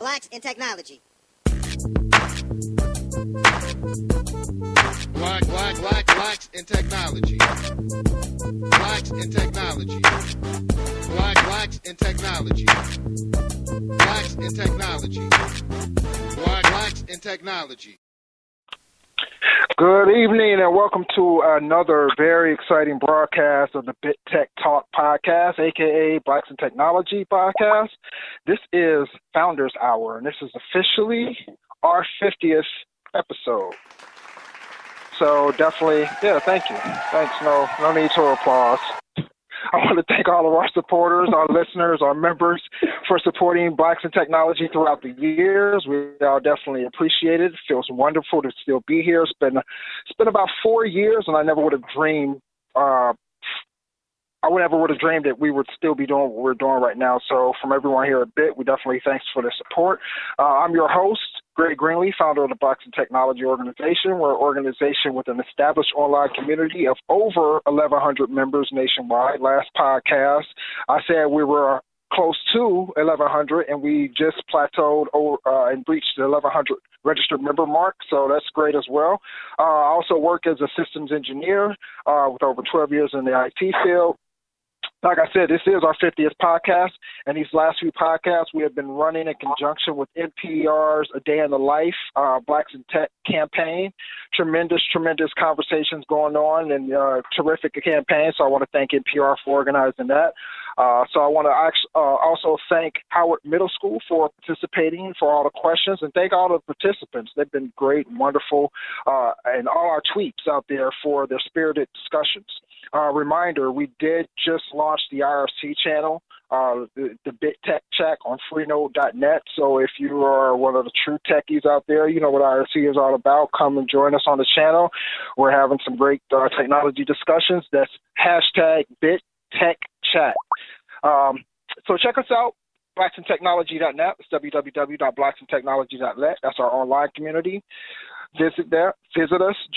Blacks in Technology. Blacks in Technology. Blacks in Technology. Blacks in Technology. Blacks in Technology. Blacks in Technology. Good evening and welcome to another very exciting broadcast of the Bit Tech Talk podcast, aka Blacks in Technology podcast. This is Founders Hour, and this is officially our 50th episode. So definitely, thank you. Thanks. No need to applause. I want to thank all of our supporters, our listeners, our members for supporting Blacks in Technology throughout the years. We all definitely appreciate it. It feels wonderful to still be here. It's been about 4 years, and I never would have dreamed that we would still be doing what we're doing right now. So from everyone here at BIT, we definitely thanks for the support. I'm your host, Greg Greenlee, founder of the Blacks in Technology organization. We're an organization with an established online community of over 1,100 members nationwide. Last podcast, I said we were close to 1,100, and we just plateaued and reached the 1,100 registered member mark, so that's great as well. I also work as a systems engineer with over 12 years in the IT field. Like I said, this is our 50th podcast, and these last few podcasts we have been running in conjunction with NPR's A Day in the Life, Blacks in Tech campaign. Tremendous conversations going on and terrific campaign, so I want to thank NPR for organizing that. So I want to also thank Howard Middle School for participating, for all the questions, and thank all the participants. They've been great and wonderful, and all our tweets out there for their spirited discussions. Reminder, we did just launch the IRC channel, the Bit Tech Check on freenode.net. So if you are one of the true techies out there, you know what IRC is all about. Come and join us on the channel. We're having some great technology discussions. That's hashtag Bit Tech Chat. So check us out, blacksintechnology.net. It's www.blacksintechnology.net. That's our online community. Visit us,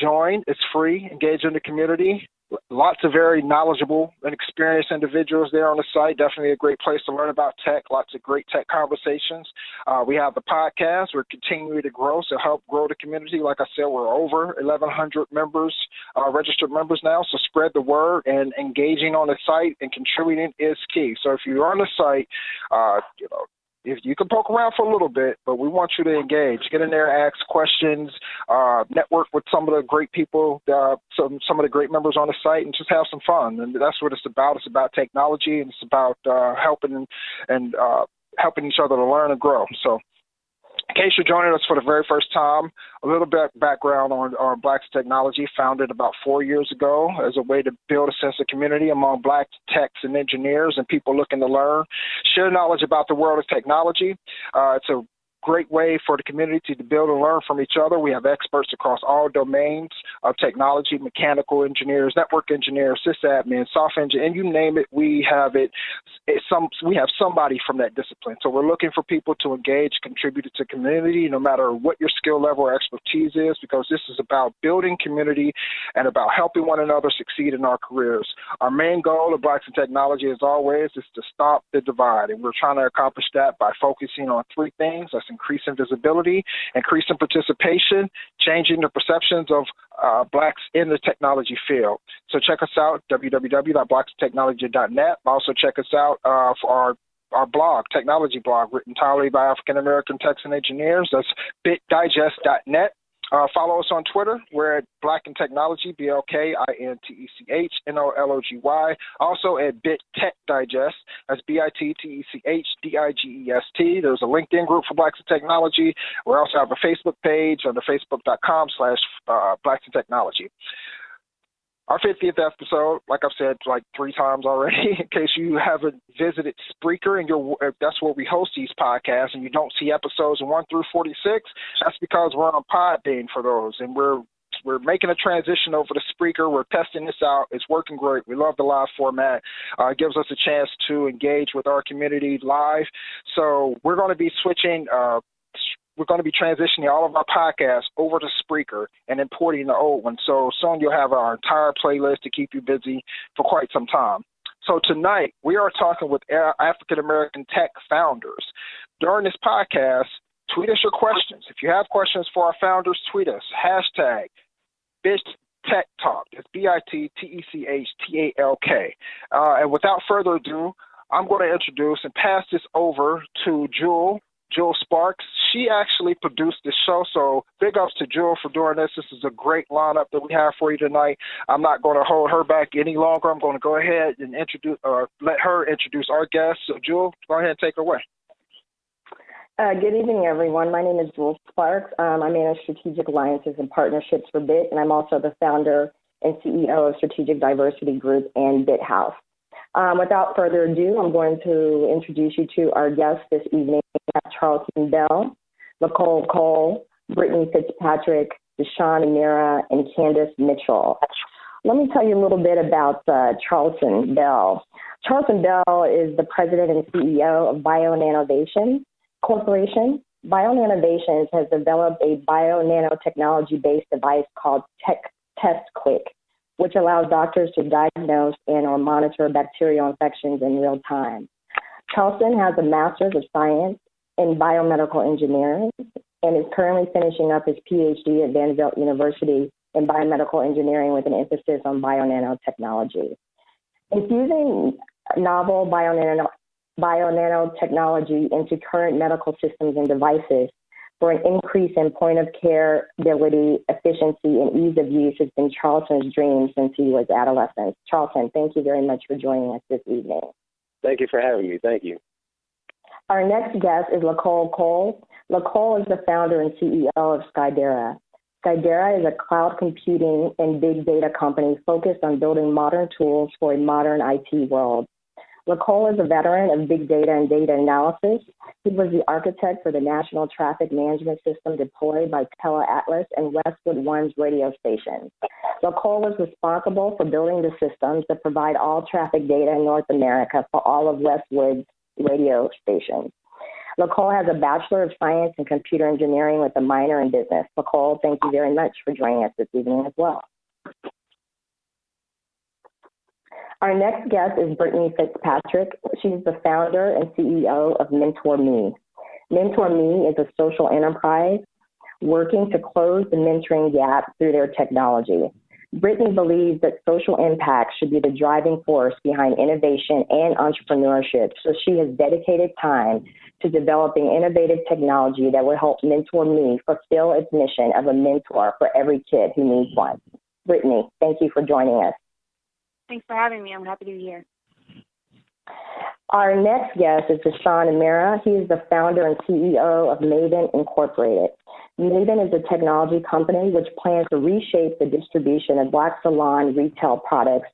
join. It's free. Engage in the community. Lots of very knowledgeable and experienced individuals there on the site. Definitely a great place to learn about tech. Lots of great tech conversations. We have the podcast. We're continuing to grow, so help grow the community. Like I said, we're over 1,100 members, registered members now, so spread the word, and engaging on the site and contributing is key. So if you're on the site, if you can poke around for a little bit, but we want you to engage. Get in there, ask questions, network with some of the great people, some of the great members on the site, and just have some fun. And that's what it's about. It's about technology, and it's about helping each other to learn and grow. So in case you're joining us for the very first time, a little bit background on Blacks Technology, founded about 4 years ago as a way to build a sense of community among Black techs and engineers and people looking to learn, share knowledge about the world of technology. It's a great way for the community to build and learn from each other. We have experts across all domains of technology, mechanical engineers, network engineers, sysadmin, software engineer, and you name it, we have it. We have somebody from that discipline. So we're looking for people to engage, contribute to the community, no matter what your skill level or expertise is, because this is about building community and about helping one another succeed in our careers. Our main goal of Blacks in Technology, as always, is to stop the divide, and we're trying to accomplish that by focusing on three things. That's increasing visibility, increasing participation, changing the perceptions of Blacks in the technology field. So check us out, www.blacksintechnology.net. Also check us out for our blog, technology blog, written entirely by African-American techs and engineers. That's bitdigest.net. Follow us on Twitter. We're at Black in Technology, BLKINTECHNOLOGY. Also at Bit Tech Digest. That's BITTECHDIGEST. There's a LinkedIn group for Blacks in Technology. We also have a Facebook page under facebook.com/Blacks in Technology. Our 50th episode, like I've said like 3 times already, in case you haven't visited Spreaker, and that's where we host these podcasts, and you don't see episodes 1 through 46, that's because we're on Podbean for those, and we're making a transition over to Spreaker. We're testing this out. It's working great. We love the live format. It gives us a chance to engage with our community live. So we're going to be switching we're going to be transitioning all of our podcasts over to Spreaker and importing the old one. So soon you'll have our entire playlist to keep you busy for quite some time. So tonight we are talking with African American tech founders. During this podcast, tweet us your questions. If you have questions for our founders, tweet us. Hashtag BitTechTalk. It's BITTECHTALK. And without further ado, I'm going to introduce and pass this over to Jewel Sparks. She actually produced this show, so big ups to Jewel for doing this. This is a great lineup that we have for you tonight. I'm not going to hold her back any longer. I'm going to go ahead and let her introduce our guest. So, Jewel, go ahead and take her away. Good evening, everyone. My name is Jewel Sparks. I manage strategic alliances and partnerships for BIT, and I'm also the founder and CEO of Strategic Diversity Group and BIT House. Without further ado, I'm going to introduce you to our guests this evening. Charlton Bell, Nicole Cole, Brittany Fitzpatrick, Deshawn Amira, and Candace Mitchell. Let me tell you a little bit about Charlton Bell. Charlton Bell is the president and CEO of BioNanovations Corporation. BioNanovations has developed a bio-nanotechnology-based device called TestQuick, which allows doctors to diagnose and or monitor bacterial infections in real time. Charlton has a Master's of Science in Biomedical Engineering and is currently finishing up his PhD at Vanderbilt University in Biomedical Engineering with an emphasis on bio-nanotechnology. Infusing novel bio-nanotechnology into current medical systems and devices for an increase in point-of-care ability, efficiency, and ease of use has been Charlton's dream since he was adolescent. Charlton, thank you very much for joining us this evening. Thank you for having me. Thank you. Our next guest is Nicole Cole. Nicole is the founder and CEO of Skydera. Skydera is a cloud computing and big data company focused on building modern tools for a modern IT world. Nicole is a veteran of big data and data analysis. He was the architect for the National Traffic Management System deployed by TeleAtlas and Westwood One's radio station. Nicole was responsible for building the systems that provide all traffic data in North America for all of Westwood's radio stations. Nicole has a Bachelor of Science in Computer Engineering with a minor in business. Nicole, thank you very much for joining us this evening as well. Our next guest is Brittany Fitzpatrick. She's the founder and CEO of MentorMe. MentorMe is a social enterprise working to close the mentoring gap through their technology. Brittany believes that social impact should be the driving force behind innovation and entrepreneurship, so she has dedicated time to developing innovative technology that will help MentorMe fulfill its mission of a mentor for every kid who needs one. Brittany, thank you for joining us. Thanks for having me. I'm happy to be here. Our next guest is Deshawn Amira. He is the founder and CEO of Maven Incorporated. Maven is a technology company which plans to reshape the distribution of Black salon retail products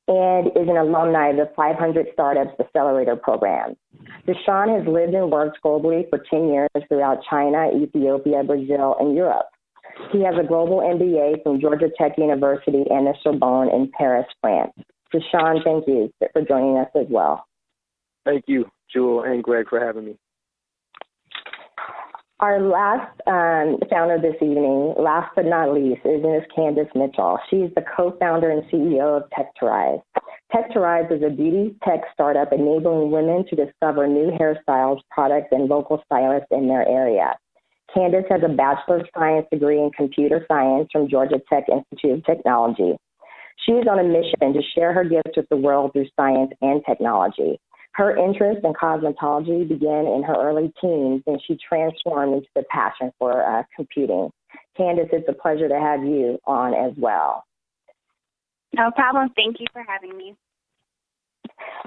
and is an alumni of the 500 Startups Accelerator program. Deshawn has lived and worked globally for 10 years throughout China, Ethiopia, Brazil, and Europe. He has a global MBA from Georgia Tech University and the Sorbonne in Paris, France. Deshawn, thank you for joining us as well. Thank you, Jewel and Greg, for having me. Our last founder this evening, last but not least, is Ms. Candace Mitchell. She's the co-founder and CEO of Tech2Rise. Tech2Rise is a beauty tech startup enabling women to discover new hairstyles, products, and local stylists in their area. Candace has a Bachelor of Science degree in Computer Science from Georgia Tech Institute of Technology. She is on a mission to share her gifts with the world through science and technology. Her interest in cosmetology began in her early teens, and she transformed into the passion for computing. Candace, it's a pleasure to have you on as well. No problem. Thank you for having me.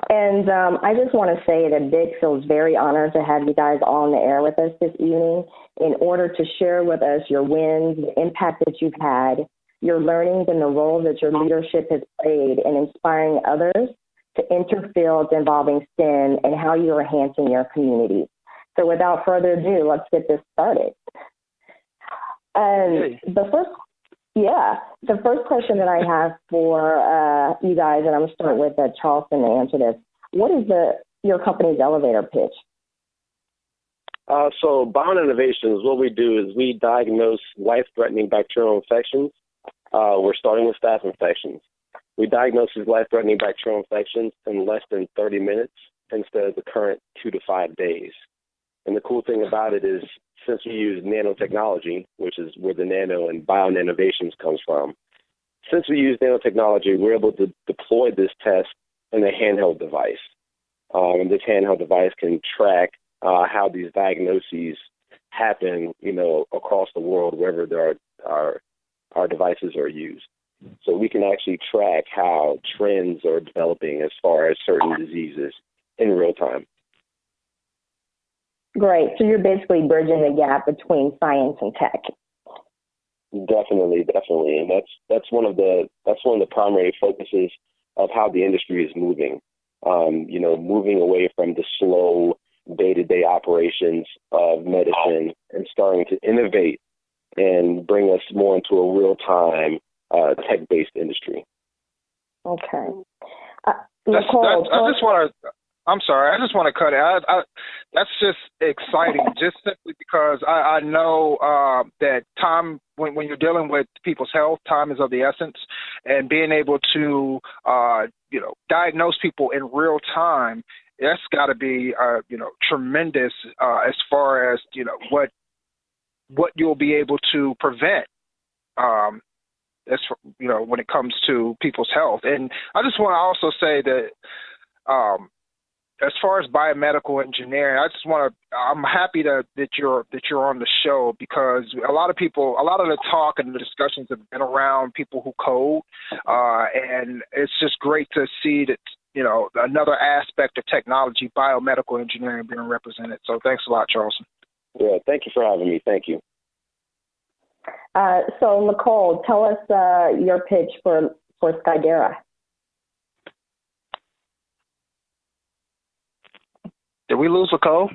And I just want to say that BIT feels very honored to have you guys all on the air with us this evening in order to share with us your wins, the impact that you've had, your learnings, and the role that your leadership has played in inspiring others to enter fields involving STEM and how you're enhancing your community. So without further ado, let's get this started. The first question that I have for you guys, and I'm going to start with Charlton to answer this. What is your company's elevator pitch? So BioNanovations, what we do is we diagnose life-threatening bacterial infections. We're starting with staph infections. We diagnose these life-threatening bacterial infections in less than 30 minutes instead of the current 2 to 5 days. And the cool thing about it is, since we use nanotechnology, which is where the nano and bio-nanovations comes from, since we use nanotechnology, we're able to deploy this test in a handheld device. And this handheld device can track how these diagnoses happen, across the world, wherever there our devices are used. So we can actually track how trends are developing as far as certain diseases in real time. Great. So you're basically bridging the gap between science and tech. Definitely, and that's one of the primary focuses of how the industry is moving. Moving away from the slow day-to-day operations of medicine and starting to innovate and bring us more into a real-time tech-based industry. Okay. Nicole, I just want to cut it. That's just exciting, just simply because I know that time, when you're dealing with people's health, time is of the essence, and being able to, diagnose people in real time, that's got to be, tremendous as far as, what you'll be able to prevent. When it comes to people's health. And I just want to also say that as far as biomedical engineering, I'm happy that you're on the show, because a lot of the talk and the discussions have been around people who code, and it's just great to see that, another aspect of technology, biomedical engineering, being represented. So thanks a lot, Charleston. Yeah, thank you for having me. Thank you. So Nicole, tell us your pitch for Skydera. Did we lose Nicole?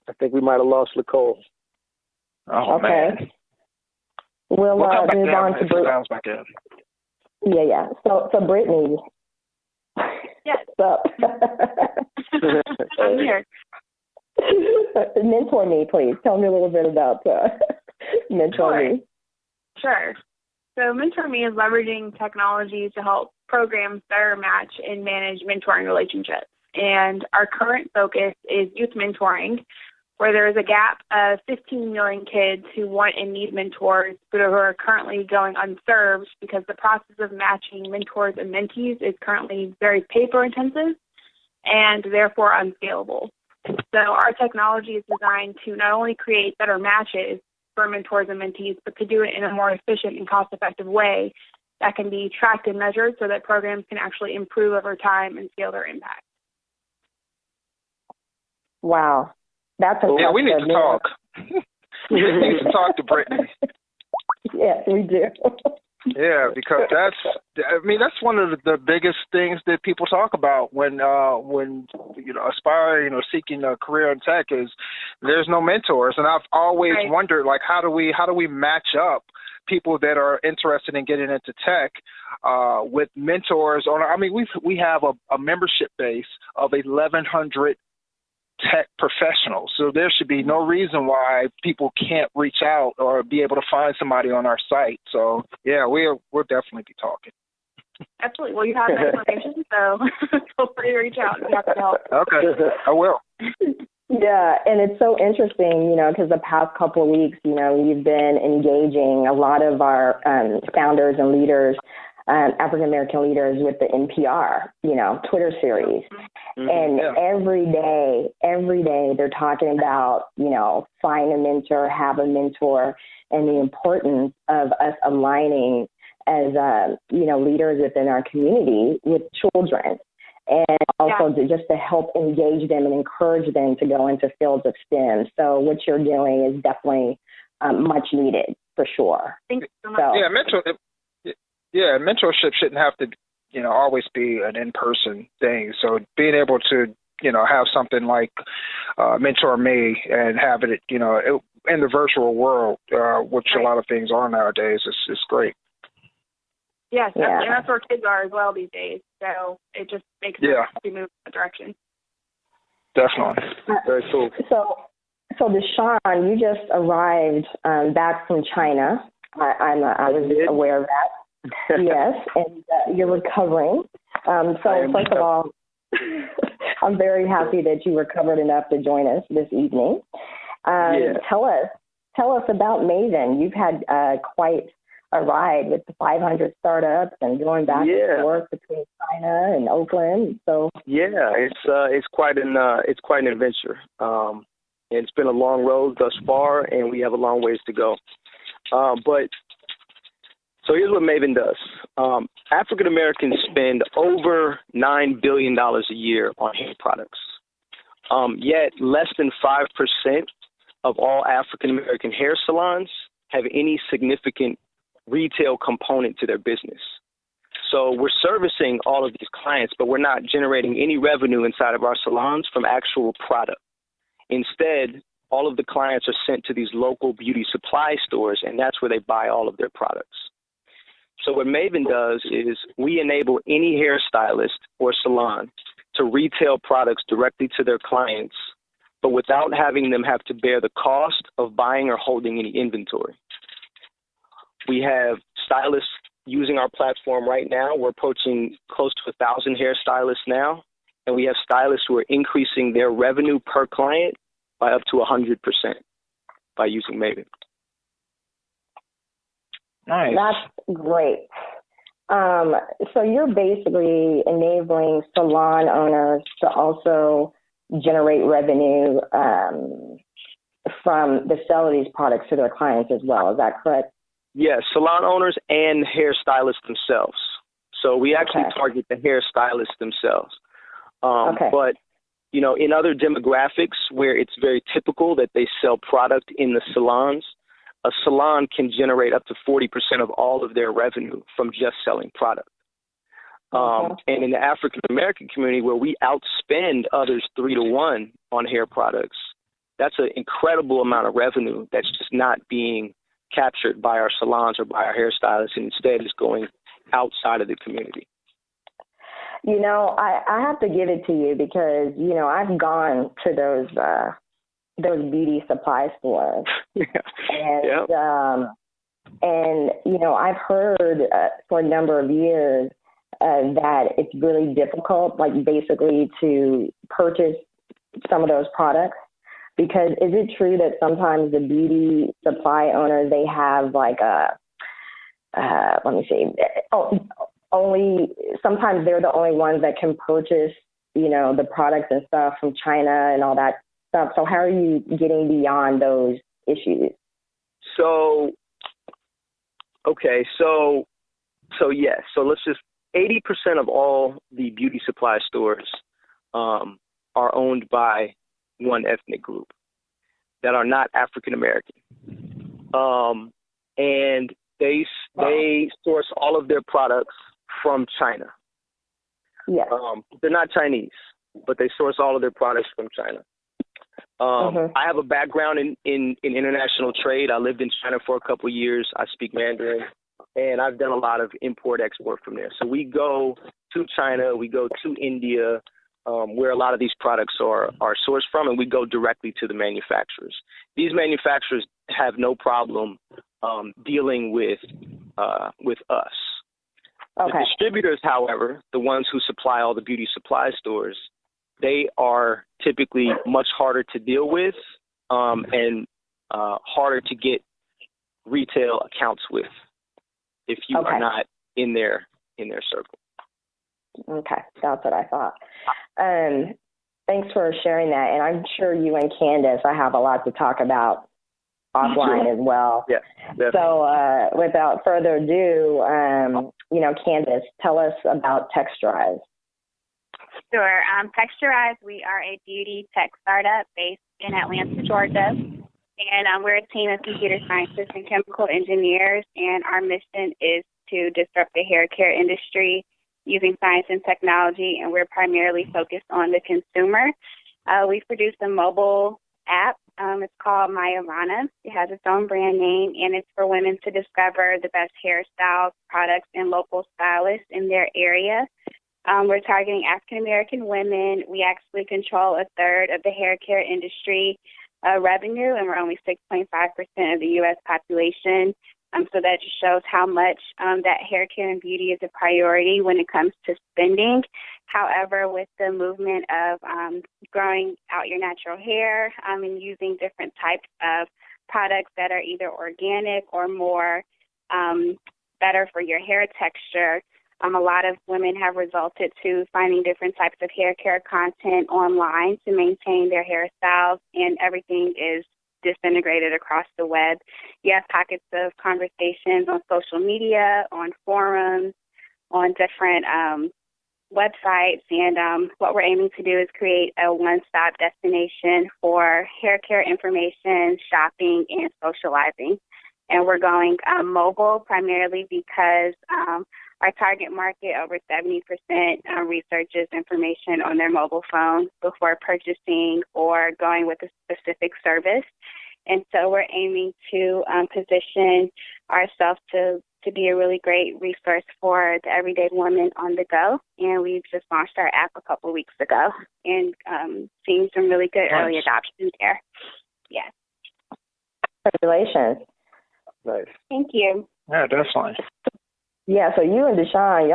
I think we might have lost Nicole. Oh, okay. Man. We'll come back move down on to Brittany. Back in. Yeah. So Brittany. Yes. So, I'm here. Mentor me, please. Tell me a little bit about Mentor Me. Sure. So Mentor Me is leveraging technology to help programs better match and manage mentoring relationships. And our current focus is youth mentoring, where there is a gap of 15 million kids who want and need mentors, but who are currently going unserved because the process of matching mentors and mentees is currently very paper-intensive and therefore unscalable. So our technology is designed to not only create better matches for mentors and mentees, but to do it in a more efficient and cost-effective way that can be tracked and measured so that programs can actually improve over time and scale their impact. Wow. That's impressive. Yeah, we need to talk. We need to talk to Brittany. Yes, we do. Yeah, because that's one of the biggest things that people talk about when aspiring or seeking a career in tech is there's no mentors. And I've always wondered, like, how do we match up people that are interested in getting into tech with mentors? We have a membership base of 1,100 tech professionals. So there should be no reason why people can't reach out or be able to find somebody on our site. So yeah, we'll definitely be talking. Absolutely. Well, you have that information, so feel free to reach out if you have to help. Okay, I will. Yeah, and it's so interesting, because the past couple of weeks, we've been engaging a lot of our founders and leaders, African-American leaders, with the NPR, Twitter series. And every day they're talking about, find a mentor, have a mentor, and the importance of us aligning as, leaders within our community with children. And also just to help engage them and encourage them to go into fields of STEM. So what you're doing is definitely much needed, for sure. Thank you so much. Mentorship shouldn't have to, always be an in-person thing. So being able to, have something like Mentor Me and have it, in the virtual world, which a lot of things are nowadays, is great. Yes, and that's where kids are as well these days. So it just makes sense to move in that direction. Definitely. Very cool. So Deshaun, you just arrived back from China. I was aware of that. Yes, and you're recovering. So first of all, I'm very happy that you recovered enough to join us this evening. Tell us about Maven. You've had quite a ride with the 500 startups and going back and forth between China and Oakland. So it's quite an adventure. It's been a long road thus far, and we have a long ways to go. So here's what Maven does. African Americans spend over $9 billion a year on hair products. Yet less than 5% of all African American hair salons have any significant retail component to their business. So we're servicing all of these clients, but we're not generating any revenue inside of our salons from actual product. Instead, all of the clients are sent to these local beauty supply stores, and that's where they buy all of their products. So what Maven does is we enable any hairstylist or salon to retail products directly to their clients, but without having them have to bear the cost of buying or holding any inventory. We have stylists using our platform right now. We're approaching close to 1,000 hairstylists now, and we have stylists who are increasing their revenue per client by up to 100% by using Maven. Nice. That's great. So you're basically enabling salon owners to also generate revenue from the sale of these products to their clients as well. Is that correct? Yes, salon owners and hairstylists themselves. So we actually target the hairstylists themselves. But, you know, in other demographics where it's very typical that they sell product in the salons, a salon can generate up to 40% of all of their revenue from just selling product. And in the African American community where we outspend others 3-to-1 on hair products, that's an incredible amount of revenue that's just not being captured by our salons or by our hairstylists, and instead is going outside of the community. You know, I have to give it to you because, you know, I've gone to those beauty supply stores. And you know, I've heard for a number of years that it's really difficult, like basically to purchase some of those products. Because is it true that sometimes the beauty supply owners, they have like sometimes they're the only ones that can purchase, you know, the products and stuff from China and all that stuff. So how are you getting beyond those issues? So yes. So let's just, 80% of all the beauty supply stores are owned by one ethnic group that are not African American. And they source all of their products from China. Yes. They're not Chinese, but they source all of their products from China. I have a background in international trade. I lived in China for a couple of years. I speak Mandarin, and I've done a lot of import-export from there. So we go to China, we go to India, where a lot of these products are sourced from, and we go directly to the manufacturers. These manufacturers have no problem dealing with us. The distributors, however, the ones who supply all the beauty supply stores, they are typically much harder to deal with and harder to get retail accounts with if you are not in their circle. Okay, that's what I thought. Thanks for sharing that. And I'm sure you and Candace, I have a lot to talk about offline as well. Yeah, definitely. So without further ado, you know, Candace, tell us about Texturize. Sure. Texturize, we are a beauty tech startup based in Atlanta, Georgia. And we're a team of computer scientists and chemical engineers, and our mission is to disrupt the hair care industry using science and technology, and we're primarily focused on the consumer. We've produced a mobile app. It's called Mayavana. It has its own brand name, and it's for women to discover the best hairstyles, products, and local stylists in their area. We're targeting African-American women. We actually control a third of the hair care industry revenue, and we're only 6.5% of the U.S. population. So that just shows how much that hair care and beauty is a priority when it comes to spending. However, with the movement of growing out your natural hair and using different types of products that are either organic or more better for your hair texture, a lot of women have resulted to finding different types of hair care content online to maintain their hairstyles, and everything is disintegrated across the web. You have pockets of conversations on social media, on forums, on different websites, and what we're aiming to do is create a one-stop destination for hair care information, shopping, and socializing. And we're going mobile primarily because our target market, over 70%, researches information on their mobile phone before purchasing or going with a specific service. And so we're aiming to position ourselves to be a really great resource for the everyday woman on the go. And we've just launched our app a couple weeks ago and seeing some really good early adoption there. Yes. Congratulations. Nice. Thank you. Yeah, definitely. Yeah, so you and Deshaun,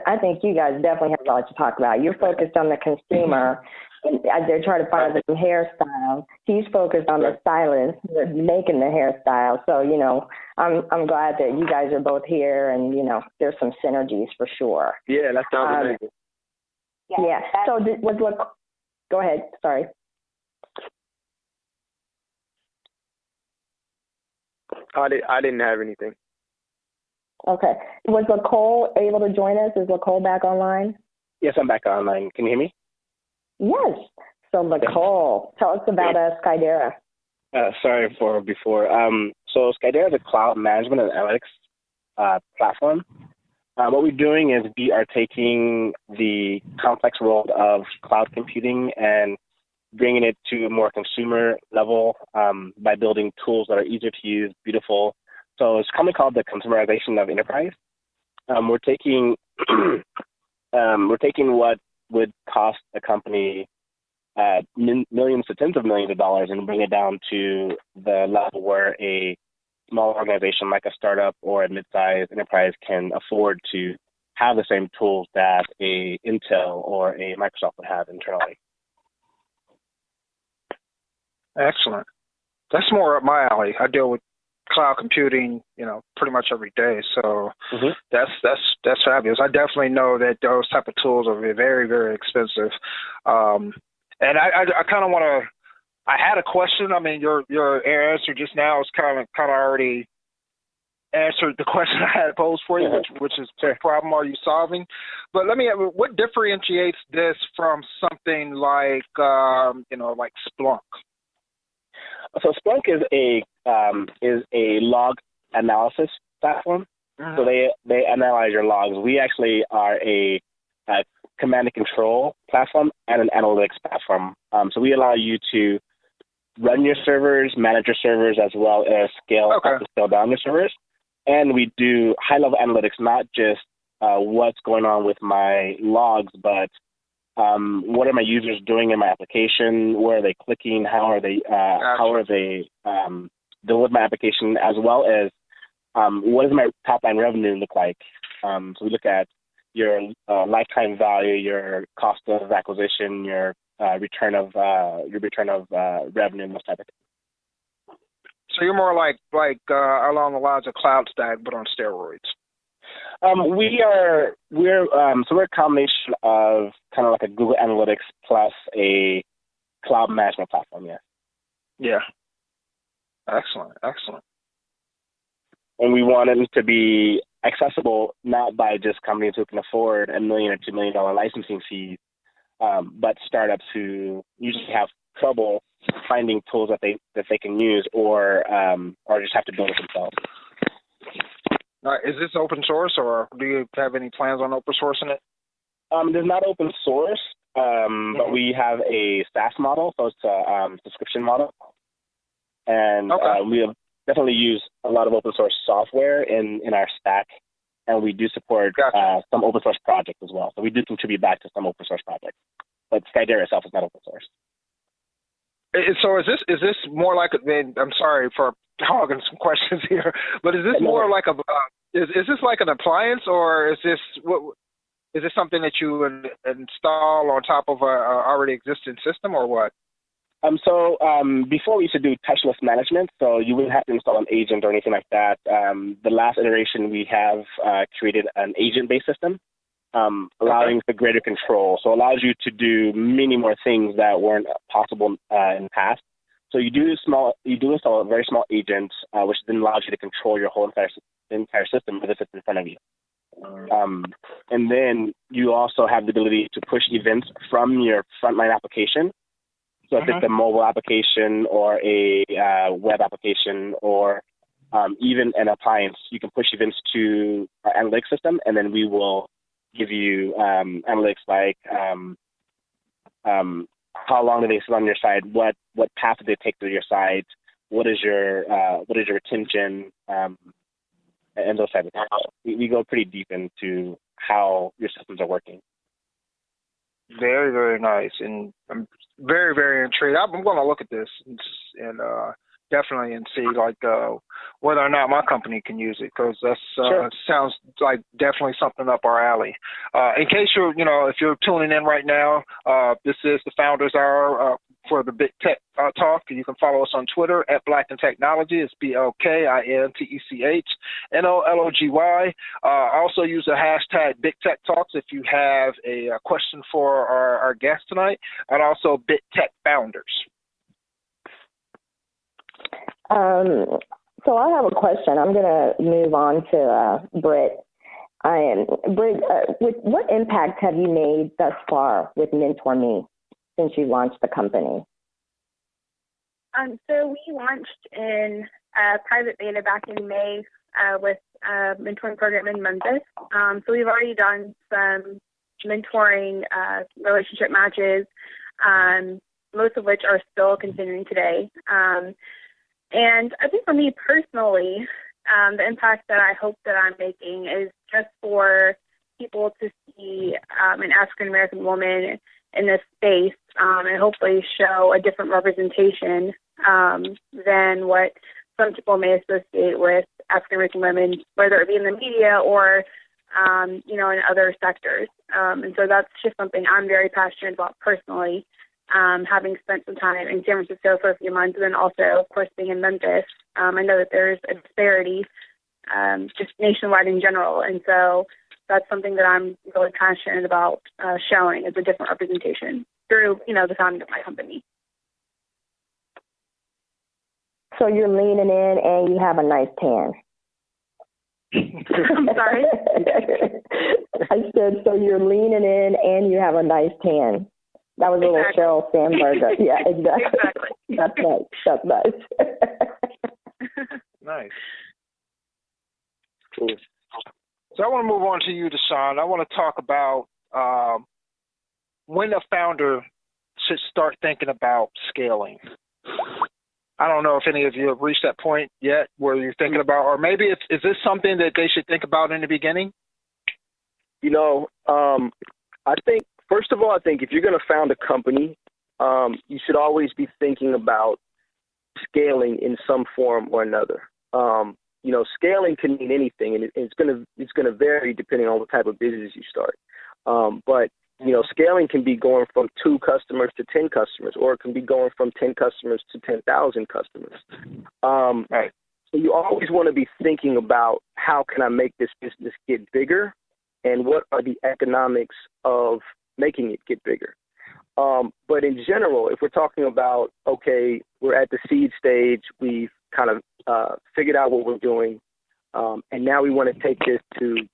I think you guys definitely have a lot to talk about. You're focused on the consumer. And they're trying to find the hairstyle. He's focused on the stylist, making the hairstyle. So, I'm glad that you guys are both here, and, there's some synergies for sure. Yeah, that sounds amazing. Yeah. So go ahead. Sorry. I didn't have anything. Okay. Was Nicole able to join us? Is Nicole back online? Yes, I'm back online. Can you hear me? Yes. So Nicole, tell us about Skydera. Sorry for before. So Skydera is a cloud management and analytics platform. What we're doing is we are taking the complex world of cloud computing and bringing it to a more consumer level by building tools that are easier to use, beautiful. So it's commonly called the consumerization of enterprise. We're taking what would cost a company millions to tens of millions of dollars and bring it down to the level where a small organization like a startup or a mid-sized enterprise can afford to have the same tools that a Intel or a Microsoft would have internally. Excellent. That's more up my alley. I deal with cloud computing, pretty much every day. So that's fabulous. I definitely know that those type of tools are very, very expensive. And I kind of want to. I had a question. I mean, your answer just now is kind of already answered the question I had posed for you, which is what problem are you solving? But what differentiates this from something like like Splunk? So Splunk is a log analysis platform. So they analyze your logs. We actually are a command and control platform and an analytics platform. So we allow you to run your servers, manage your servers, as well as scale up and scale down your servers. And we do high-level analytics, not just what's going on with my logs, but what are my users doing in my application? Where are they clicking? How are they dealing with my application? As well as what does my top-line revenue look like? So we look at your lifetime value, your cost of acquisition, your return of revenue, and those type of things. So you're more like along the lines of CloudStack, but on steroids. We're a combination of kind of like a Google Analytics plus a cloud management platform. Yeah. Yeah. Excellent. And we want it to be accessible not by just companies who can afford $1 million or $2 million licensing fees, but startups who usually have trouble finding tools that they can use or just have to build it themselves. Is this open source, or do you have any plans on open sourcing it? There's not open source, but we have a SaaS model, so it's a subscription model. And we have definitely use a lot of open source software in our stack, and we do support some open source projects as well. So we do contribute back to some open source projects, but Skydera itself is not open source. So is this more like? I'm sorry for hogging some questions here, but is this more like is this like an appliance, or is this something that you would install on top of a already existing system, or what? Before we used to do touchless management, so you wouldn't have to install an agent or anything like that. The last iteration we have created an agent-based system, allowing for greater control. So it allows you to do many more things that weren't possible in the past. So you do install a very small agent, which then allows you to control your whole entire system as if it's in front of you. And then you also have the ability to push events from your frontline application. So if it's a mobile application or a web application or even an appliance, you can push events to our analytics system, and then we will give you analytics like how long do they sit on your site, what path do they take to your site, what is your retention, and those types of things. We go pretty deep into how your systems are working. Very, very nice, and I'm very, very intrigued. I'm going to look at this and definitely and see whether or not my company can use it, because that sounds like definitely something up our alley. In case if you're tuning in right now, this is the Founders Hour for the Bit Tech Talk. You can follow us on Twitter at Black in Technology. It's BLKINTECHNOLOGY. Also use the hashtag Big Tech Talks if you have a question for our guest tonight, and also Bit Tech Founders. So I have a question. I'm going to move on to Britt. Britt, what impact have you made thus far with MentorMe since you launched the company? So we launched in private beta back in May with a mentoring program in Memphis. So we've already done some mentoring relationship matches, most of which are still continuing today. And I think for me personally, the impact that I hope that I'm making is just for people to see an African-American woman in this space and hopefully show a different representation than what some people may associate with African-American women, whether it be in the media or, in other sectors. And so that's just something I'm very passionate about personally. Having spent some time in San Francisco for a few months, and then also, of course, being in Memphis, I know that there's a disparity just nationwide in general, and so that's something that I'm really passionate about showing as a different representation through, the founding of my company. So you're leaning in and you have a nice tan. I'm sorry? I said, so you're leaning in and you have a nice tan. That was a little Sheryl Sandberg. Yeah, exactly. That's nice. Nice. Cool. So I want to move on to you, Deshaun. I want to talk about when a founder should start thinking about scaling. I don't know if any of you have reached that point yet where you're thinking about, or maybe is this something that they should think about in the beginning? I think, first of all, if you're going to found a company, you should always be thinking about scaling in some form or another. Scaling can mean anything, and it's going to vary depending on what type of business you start. But scaling can be going from 2 customers to 10 customers, or it can be going from 10 customers to 10,000 customers. Right. So you always want to be thinking about how can I make this business get bigger, and what are the economics of making it get bigger. But in general, if we're talking about, okay, we're at the seed stage, we've kind of figured out what we're doing, and now we want to take this to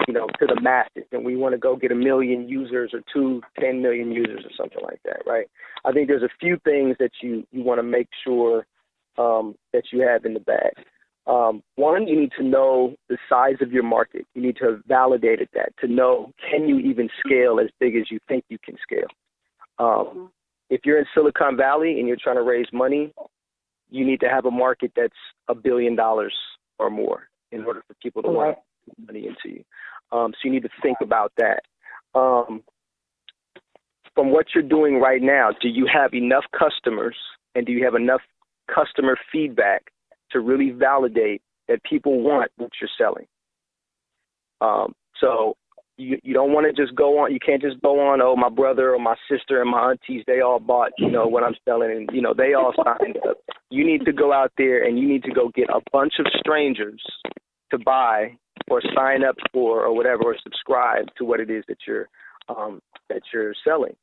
the masses, and we want to go get 1 million users or 10 million users or something like that, right? I think there's a few things that you want to make sure that you have in the bag. One, you need to know the size of your market. You need to have validated that to know, can you even scale as big as you think you can scale? If you're in Silicon Valley and you're trying to raise money, you need to have a market that's $1 billion or more in order for people to want to put money into you. So you need to think about that. From what you're doing right now, do you have enough customers, and do you have enough customer feedback to really validate that people want what you're selling. So you don't want to just go on. You can't just go on, oh, my brother or my sister and my aunties, they all bought, what I'm selling, and, they all signed up. You need to go out there and you need to go get a bunch of strangers to buy or sign up for or whatever, or subscribe to what it is that you're selling.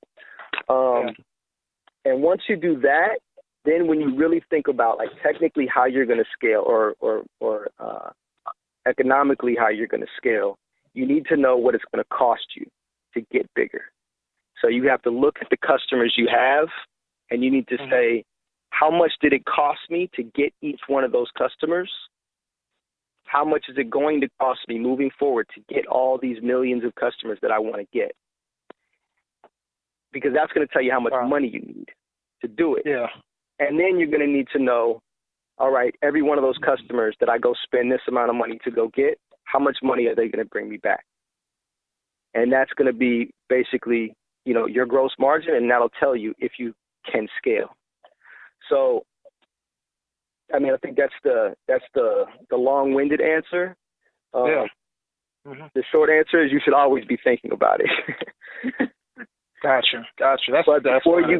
And once you do that, then when you really think about like technically how you're going to scale or economically how you're going to scale, you need to know what it's going to cost you to get bigger. So you have to look at the customers you have, and you need to say, how much did it cost me to get each one of those customers? How much is it going to cost me moving forward to get all these millions of customers that I want to get? Because that's going to tell you how much money you need to do it. Yeah. And then you're going to need to know, all right, every one of those customers that I go spend this amount of money to go get, how much money are they going to bring me back? And that's going to be basically, your gross margin, and that'll tell you if you can scale. So, I mean, I think that's the long-winded answer. The short answer is you should always be thinking about it. Gotcha. Before you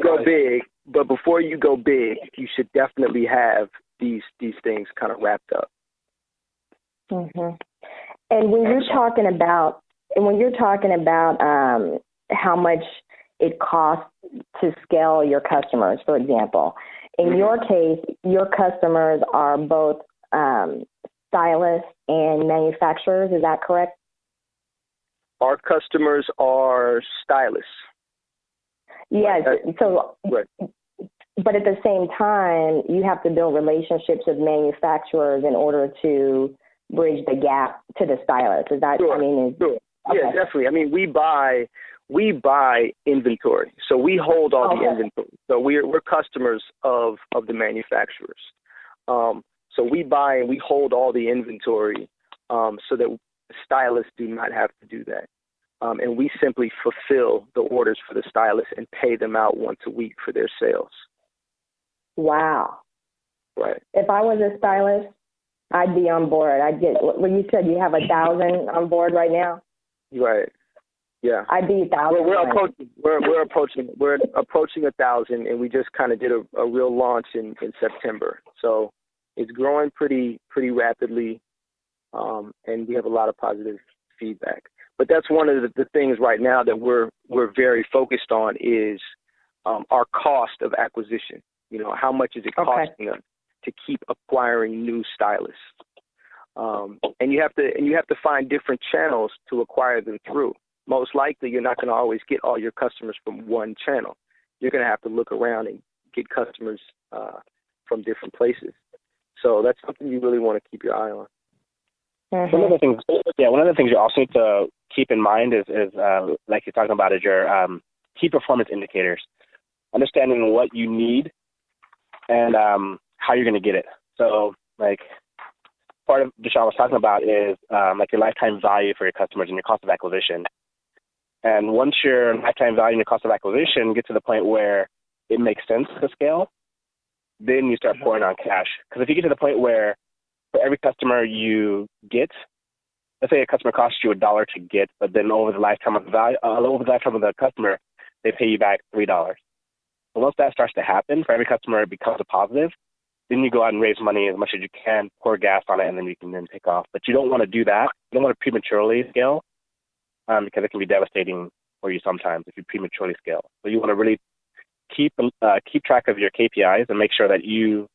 go big, you should definitely have these things kind of wrapped up. Mm-hmm. And when you're talking about how much it costs to scale your customers, for example, in your case, your customers are both stylists and manufacturers. Is that correct? Our customers are stylists. Yes. So, right. But at the same time, you have to build relationships with manufacturers in order to bridge the gap to the stylists. Is that? Sure. Sure. Okay. Yeah, definitely. I mean, we buy inventory, so we hold all the inventory. So we're customers of the manufacturers. So we buy and we hold all the inventory, so that stylists do not have to do that. And we simply fulfill the orders for the stylists and pay them out once a week for their sales. Wow. Right. If I was a stylist, I'd be on board. I'd get, well, you said you have 1,000 on board right now? Right. Yeah. I'd be 1,000. We're approaching 1,000, and we just kind of did a real launch in September. So it's growing pretty rapidly, and we have a lot of positive feedback. But that's one of the things right now that we're very focused on is our cost of acquisition. How much is it costing us to keep acquiring new stylists? And you have to find different channels to acquire them through. Most likely, you're not going to always get all your customers from one channel. You're going to have to look around and get customers from different places. So that's something you really want to keep your eye on. Mm-hmm. One of the things you also need to keep in mind is like you're talking about, is your key performance indicators. Understanding what you need and how you're going to get it. So, like, part of Deshaun was talking about is like your lifetime value for your customers and your cost of acquisition. And once your lifetime value and your cost of acquisition get to the point where it makes sense to scale, then you start pouring on cash. Because if you get to the point where for every customer you get, let's say a customer costs you $1 to get, but then over the lifetime of the customer, they pay you back $3. So once that starts to happen, for every customer it becomes a positive, then you go out and raise money as much as you can, pour gas on it, and then you can then take off. But you don't want to do that. You don't want to prematurely scale because it can be devastating for you sometimes if you prematurely scale. So you want to really keep track of your KPIs and make sure that you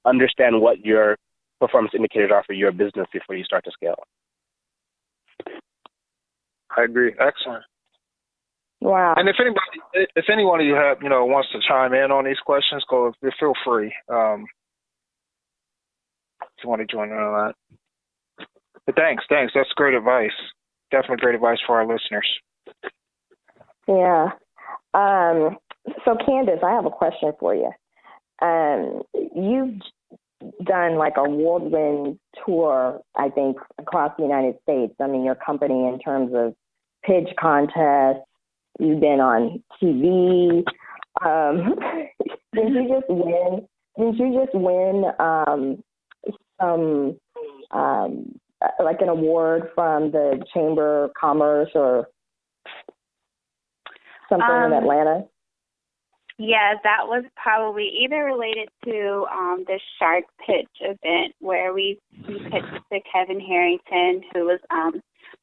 understand what your performance indicators are for your business before you start to scale. I agree. Excellent. Wow. And if anyone of you have, wants to chime in on these questions, feel free. If you want to join in on that. But thanks. That's great advice. Definitely great advice for our listeners. Yeah. So Candace, I have a question for you. You've done like a whirlwind tour, I think, across the United States. I mean, your company in terms of pitch contests, you've been on TV. Didn't you just win some like an award from the Chamber of Commerce or something in Atlanta? Yeah, that was probably either related to the Shark Pitch event where we pitched to Kevin Harrington, who was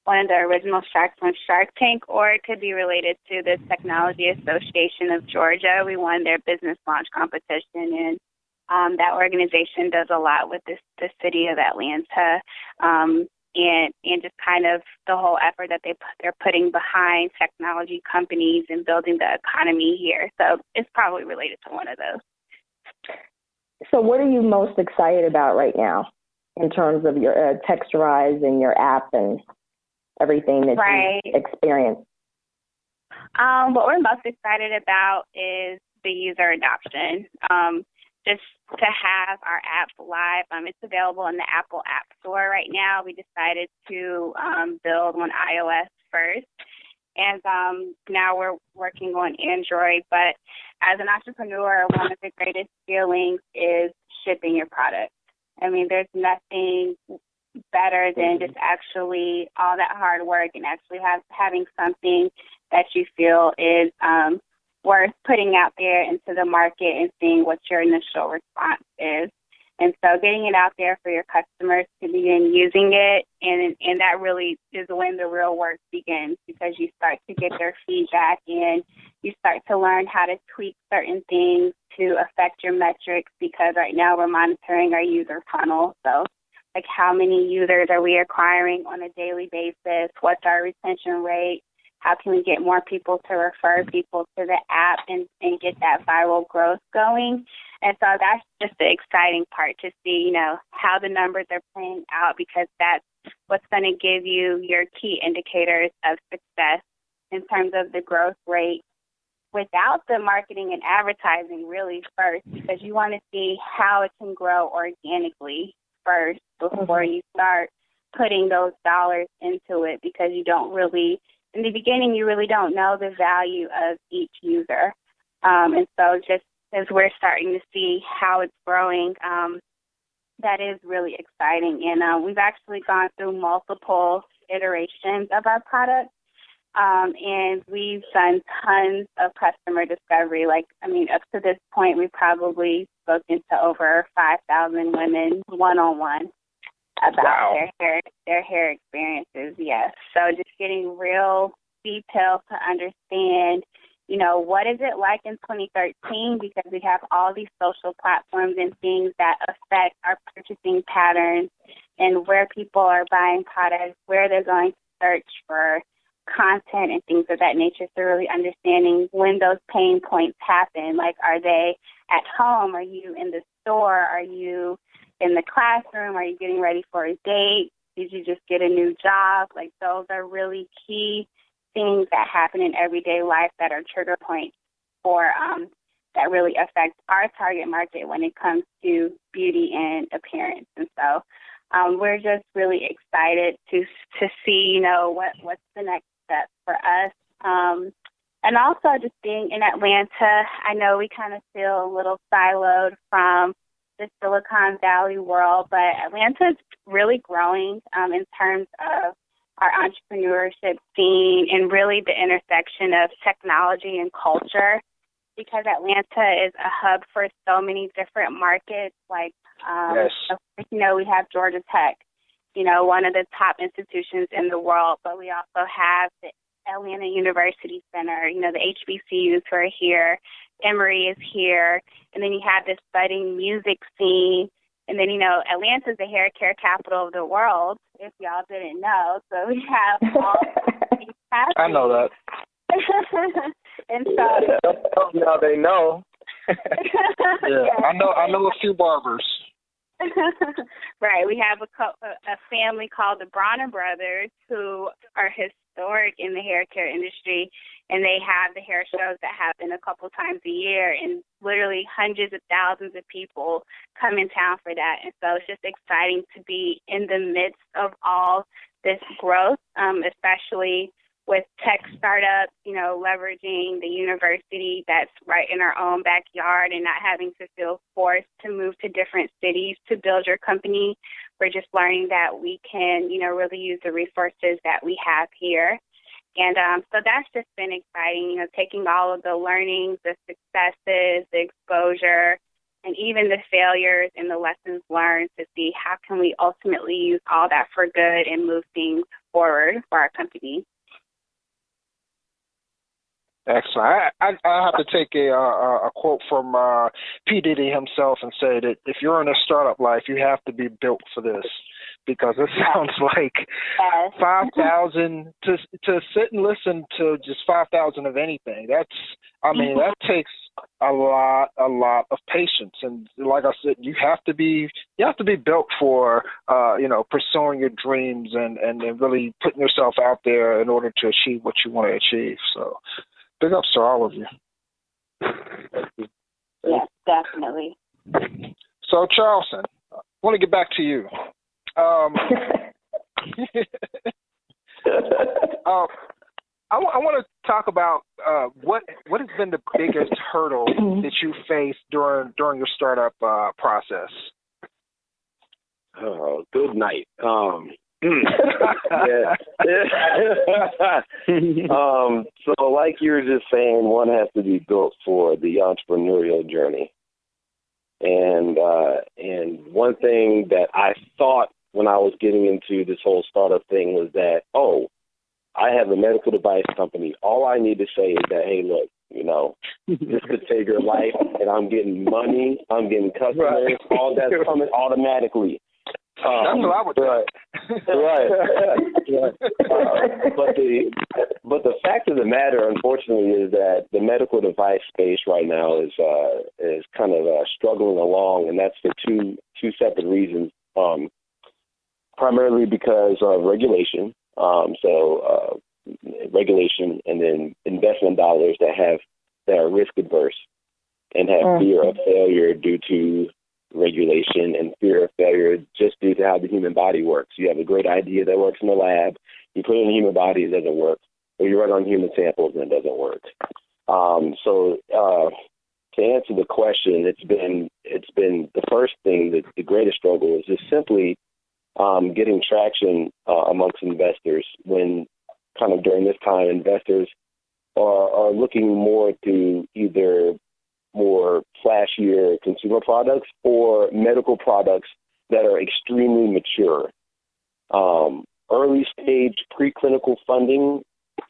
one of the original sharks on Shark Tank, or it could be related to the Technology Association of Georgia. We won their business launch competition, and that organization does a lot with the city of Atlanta, and just kind of the whole effort that they're putting behind technology companies and building the economy here. So it's probably related to one of those. So what are you most excited about right now in terms of your Texturize and your app and everything that you experience? What we're most excited about is the user adoption. Just to have our app live. It's available in the Apple App Store right now. We decided to build on iOS first, and now we're working on Android. But as an entrepreneur, one of the greatest feelings is shipping your product. I mean, there's nothing better than just actually all that hard work and actually having something that you feel is worth putting out there into the market and seeing what your initial response is. And so getting it out there for your customers to begin using it, and that really is when the real work begins, because you start to get their feedback and you start to learn how to tweak certain things to affect your metrics, because right now we're monitoring our user funnel. So like how many users are we acquiring on a daily basis? What's our retention rate? How can we get more people to refer people to the app and get that viral growth going? And so that's just the exciting part to see, how the numbers are playing out, because that's what's going to give you your key indicators of success in terms of the growth rate without the marketing and advertising really first, because you want to see how it can grow organically first before you start putting those dollars into it, because you don't really, in the beginning, you really don't know the value of each user. And so just as we're starting to see how it's growing, that is really exciting. And we've actually gone through multiple iterations of our product, and we've done tons of customer discovery. Up to this point, we've probably spoken to over 5,000 women one-on-one about their hair experiences, yes. So just getting real detail to understand, what is it like in 2013, because we have all these social platforms and things that affect our purchasing patterns and where people are buying products, where they're going to search for content and things of that nature. So really understanding when those pain points happen, like are they at home? Are you in the store? Are you in the classroom? Are you getting ready for a date? Did you just get a new job? Like those are really key things that happen in everyday life that are trigger points for that really affect our target market when it comes to beauty and appearance. And so we're just really excited to see, what's the next step for us. And also just being in Atlanta, I know we kind of feel a little siloed from the Silicon Valley world, but Atlanta is really growing in terms of our entrepreneurship scene and really the intersection of technology and culture, because Atlanta is a hub for so many different markets. Like, we have Georgia Tech, one of the top institutions in the world, but we also have the Atlanta University Center, the HBCUs who are here, Emory is here, and then you have this budding music scene. And then, Atlanta is the hair care capital of the world, if y'all didn't know. So we have all these I know that. And so now they know. I know a few barbers. Right. We have a family called the Bronner Brothers, who are historic in the hair care industry, and they have the hair shows that happen a couple times a year, and literally hundreds of thousands of people come in town for that. And so it's just exciting to be in the midst of all this growth, especially with tech startups, leveraging the university that's right in our own backyard and not having to feel forced to move to different cities to build your company. We're just learning that we can, really use the resources that we have here. And so that's just been exciting, taking all of the learnings, the successes, the exposure, and even the failures and the lessons learned to see how can we ultimately use all that for good and move things forward for our company. Excellent. I have to take a quote from P. Diddy himself and say that if you're in a startup life, you have to be built for this, because it sounds like 5,000 to sit and listen to just 5,000 of anything. That takes a lot of patience, and like I said, you have to be built for pursuing your dreams and really putting yourself out there in order to achieve what you want to achieve. So. Big ups to all of you. Yes, definitely. So, Charleston, I want to get back to you. I want to talk about what has been the biggest hurdle that you faced during your startup process. Oh, good night. So like you were just saying, one has to be built for the entrepreneurial journey. And one thing that I thought when I was getting into this whole startup thing was that, I have a medical device company. All I need to say is that, hey, look, this could save your life, and I'm getting money, I'm getting customers, all that's coming automatically. That's what I would do. Right. But the fact of the matter, unfortunately, is that the medical device space right now is kind of struggling along, and that's for two separate reasons. Primarily because of regulation. Regulation, and then investment dollars that are risk adverse and have fear of failure due to regulation, and fear of failure just due to how the human body works. You have a great idea that works in the lab, you put it in the human body, it doesn't work, or you run on human samples and it doesn't work. So to answer the question, it's been the first thing, the greatest struggle is just simply getting traction amongst investors, when kind of during this time investors are looking more to either more flashier consumer products or medical products that are extremely mature. Early stage preclinical funding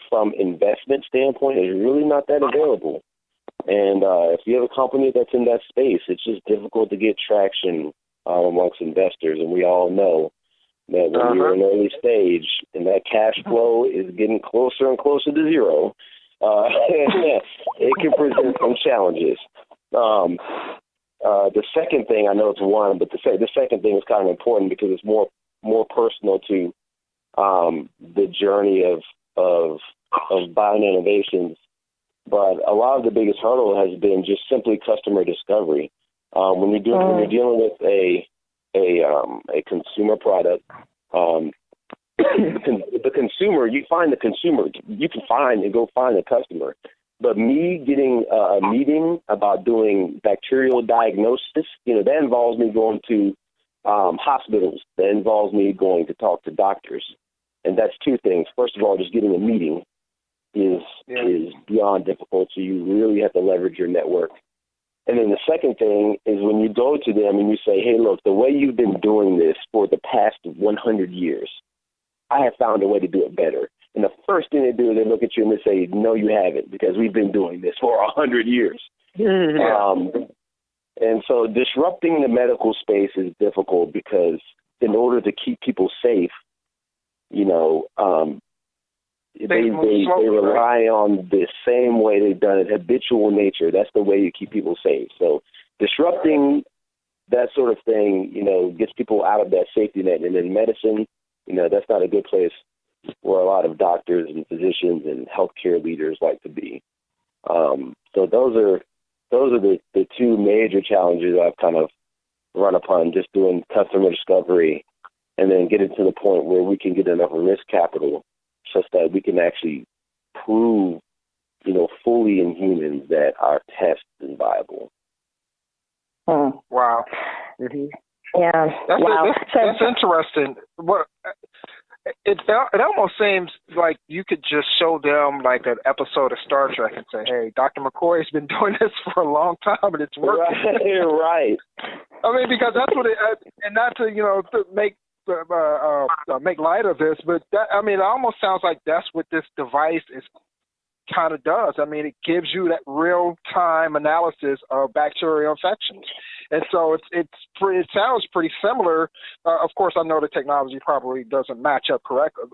from investment standpoint is really not that available. And if you have a company that's in that space, it's just difficult to get traction amongst investors. And we all know that when you're in early stage and that cash flow is getting closer and closer to zero, it can present some challenges. The second thing, I know it's one, but the second thing is kind of important because it's more personal to the journey of Bion Innovations. But a lot of the biggest hurdle has been just simply customer discovery. When you're dealing with a consumer product, the consumer, you find the consumer, you can find and go find the customer. But me getting a meeting about doing bacterial diagnosis, that involves me going to hospitals. That involves me going to talk to doctors. And that's two things. First of all, just getting a meeting is beyond difficult. So you really have to leverage your network. And then the second thing is when you go to them and you say, hey, look, the way you've been doing this for the past 100 years, I have found a way to do it better. And the first thing they do is they look at you and they say, no, you haven't, because we've been doing this for 100 years. And so disrupting the medical space is difficult because in order to keep people safe, they rely on the same way they've done it, habitual nature. That's the way you keep people safe. So disrupting that sort of thing, gets people out of that safety net. And in medicine, that's not a good place where a lot of doctors and physicians and healthcare leaders like to be. So those are the two major challenges I've kind of run upon, just doing customer discovery and then getting to the point where we can get enough risk capital such that we can actually prove, fully in humans that our test is viable. Wow. Mm-hmm. Yeah. Wow. That's interesting. What it almost seems like you could just show them like an episode of Star Trek and say, "Hey, Dr. McCoy has been doing this for a long time and it's working." Right. I mean, because that's what it, and not to to make light of this, but that, I mean, it almost sounds like that's what this device is kind of does. I mean, it gives you that real-time analysis of bacterial infections, and so it sounds pretty similar. Of course, I know the technology probably doesn't match up correctly,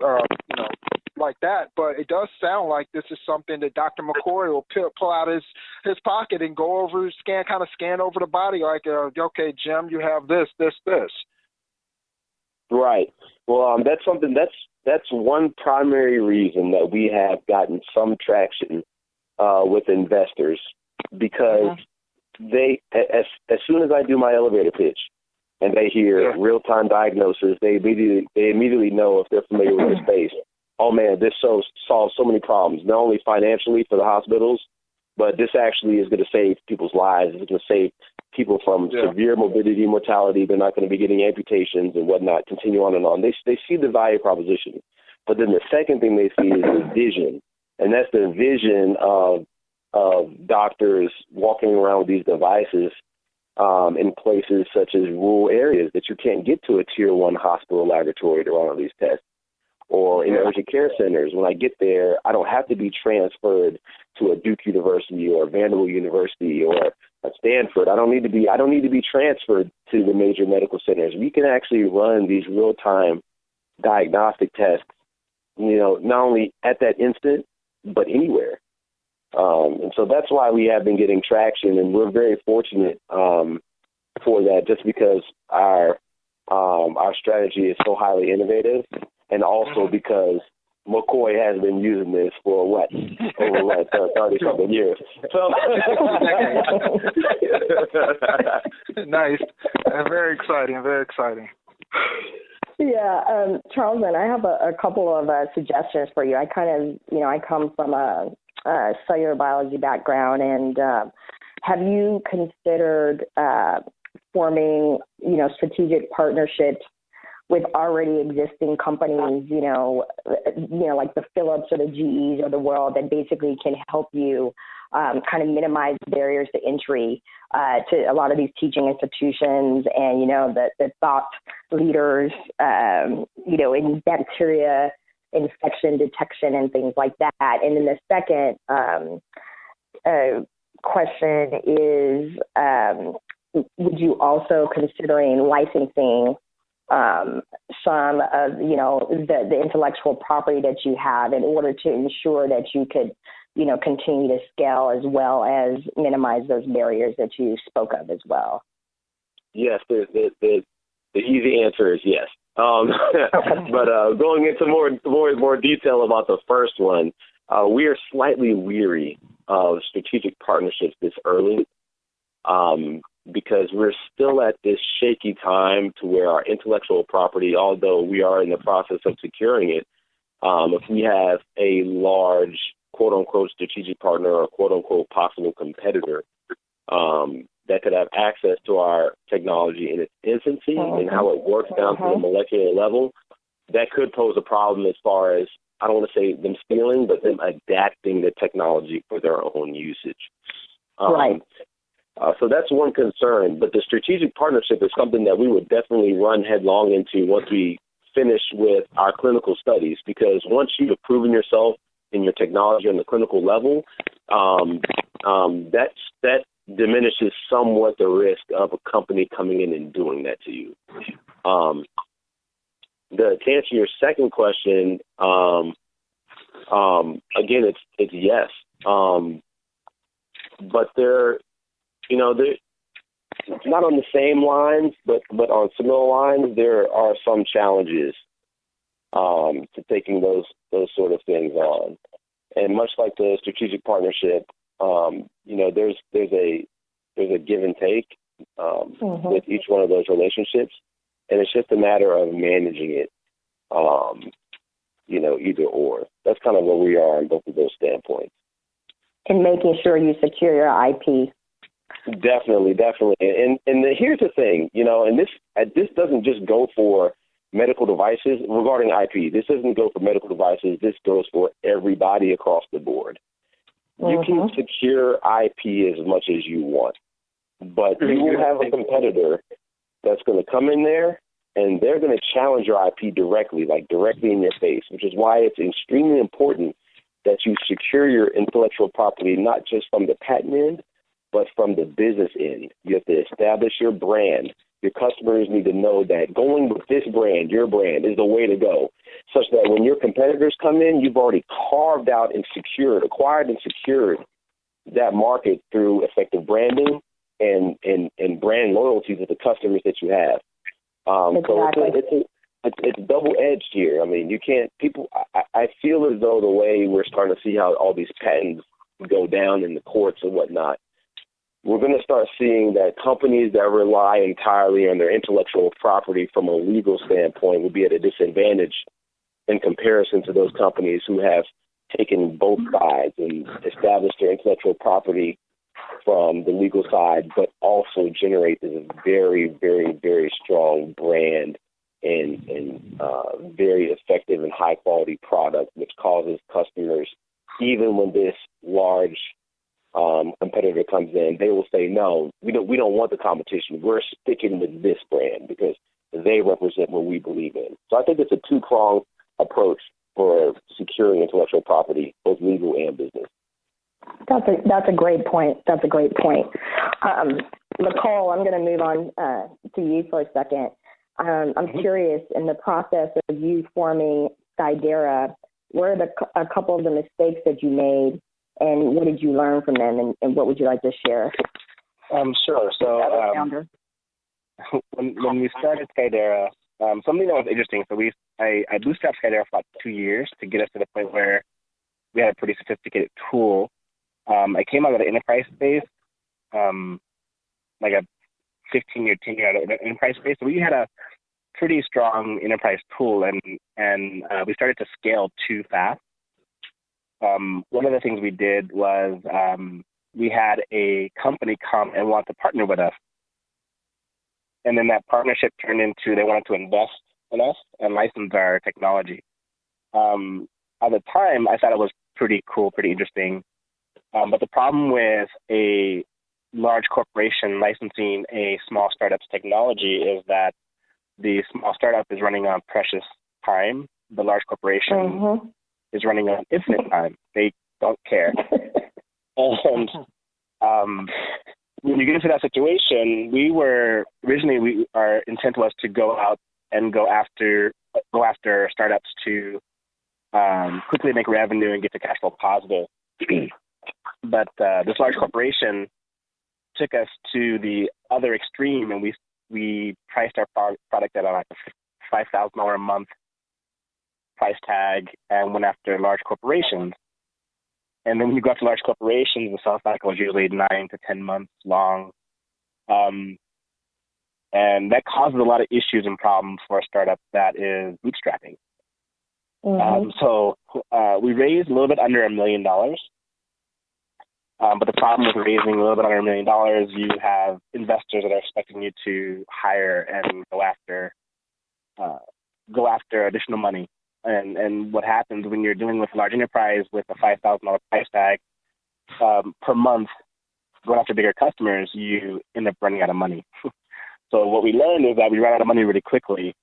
like that, but it does sound like this is something that Dr. McCoy will pull out his pocket and go over, scan over the body, like, okay, Jim, you have this. Right. Well, that's something that's one primary reason that we have gotten some traction with investors, because they, as soon as I do my elevator pitch and they hear real-time diagnosis, they immediately know, if they're familiar with the space, oh man, this solves so many problems, not only financially for the hospitals, but this actually is going to save people's lives. It's going to save people from severe morbidity, mortality. They're not going to be getting amputations and whatnot, continue on and on. They see the value proposition. But then the second thing they see is the vision. And that's the vision of doctors walking around with these devices in places such as rural areas that you can't get to a tier 1 hospital laboratory to run all these tests. Or in urgent care centers, when I get there, I don't have to be transferred to a Duke University or Vanderbilt University or a Stanford. I don't need to be transferred to the major medical centers. We can actually run these real-time diagnostic tests, not only at that instant, but anywhere. And so that's why we have been getting traction, and we're very fortunate for that, just because our strategy is so highly innovative. And also because McCoy has been using this for over 30-something years. So nice. Very exciting. Yeah, Charleston, I have a couple of suggestions for you. I come from a cellular biology background, and have you considered forming, strategic partnerships with already existing companies, like the Philips or the GEs of the world, that basically can help you kind of minimize barriers to entry to a lot of these teaching institutions and, the thought leaders, in bacteria infection detection and things like that. And then the second question is, would you also considering licensing some of, the intellectual property that you have in order to ensure that you could, continue to scale as well as minimize those barriers that you spoke of as well? Yes, the easy answer is yes. But going into more detail about the first one, we are slightly weary of strategic partnerships this early. Because we're still at this shaky time to where our intellectual property, although we are in the process of securing it, if we have a large, quote-unquote, strategic partner or quote-unquote possible competitor that could have access to our technology in its infancy and how it works down to the molecular level, that could pose a problem as far as, I don't want to say them stealing, but them adapting the technology for their own usage. Right. So that's one concern, but the strategic partnership is something that we would definitely run headlong into once we finish with our clinical studies, because once you've proven yourself in your technology on the clinical level, that diminishes somewhat the risk of a company coming in and doing that to you. To answer your second question, again, it's yes, but they're not on the same lines, but on similar lines, there are some challenges to taking those sort of things on. And much like the strategic partnership, there's a give and take with each one of those relationships, and it's just a matter of managing it. either or. That's kind of where we are on both of those standpoints. And making sure you secure your IP. Definitely. And here's the thing, and this doesn't just go for medical devices regarding IP. This doesn't go for medical devices. This goes for everybody across the board. You can secure IP as much as you want, but you will have a competitor that's going to come in there and they're going to challenge your IP directly in your face, which is why it's extremely important that you secure your intellectual property, not just from the patent end, but from the business end. You have to establish your brand. Your customers need to know that going with this brand, your brand, is the way to go, such that when your competitors come in, you've already carved out and acquired and secured that market through effective branding and brand loyalty to the customers that you have. Exactly. So it's double-edged here. I mean, you can't – people – I feel as though the way we're starting to see how all these patents go down in the courts and whatnot, we're going to start seeing that companies that rely entirely on their intellectual property from a legal standpoint will be at a disadvantage in comparison to those companies who have taken both sides and established their intellectual property from the legal side, but also generate this very, very, very strong brand and very effective and high-quality product, which causes customers, even when this large competitor comes in, they will say, no, we don't want the competition. We're sticking with this brand because they represent what we believe in. So I think it's a two-pronged approach for securing intellectual property, both legal and business. That's a great point. Nicole, I'm going to move on to you for a second. I'm curious, in the process of you forming Skydera, what are a couple of the mistakes that you made, and what did you learn from them, and what would you like to share? Sure. So when we started Skydera, something that was interesting, so I bootstrapped Skydera for about 2 years to get us to the point where we had a pretty sophisticated tool. I came out of the enterprise space, like a 15-year tenure out of the enterprise space. So we had a pretty strong enterprise tool, and we started to scale too fast. One of the things we did was we had a company come and want to partner with us. And then that partnership turned into they wanted to invest in us and license our technology. At the time, I thought it was pretty cool, pretty interesting. But the problem with a large corporation licensing a small startup's technology is that the small startup is running on precious time. The large corporation is running on infinite time. They don't care. And when you get into that situation, our intent was to go out and go after startups to quickly make revenue and get to cash flow positive. But this large corporation took us to the other extreme, and we priced our product at like a $5,000 a month price tag and went after large corporations. And then when you go after large corporations, the sales cycle is usually 9 to 10 months long. And that causes a lot of issues and problems for a startup that is bootstrapping. So we raised a little bit under $1 million. But the problem with raising a little bit under $1 million, you have investors that are expecting you to hire and go after additional money. And what happens when you're dealing with a large enterprise with a $5,000 price tag per month, going after bigger customers, you end up running out of money. So what we learned is that we run out of money really quickly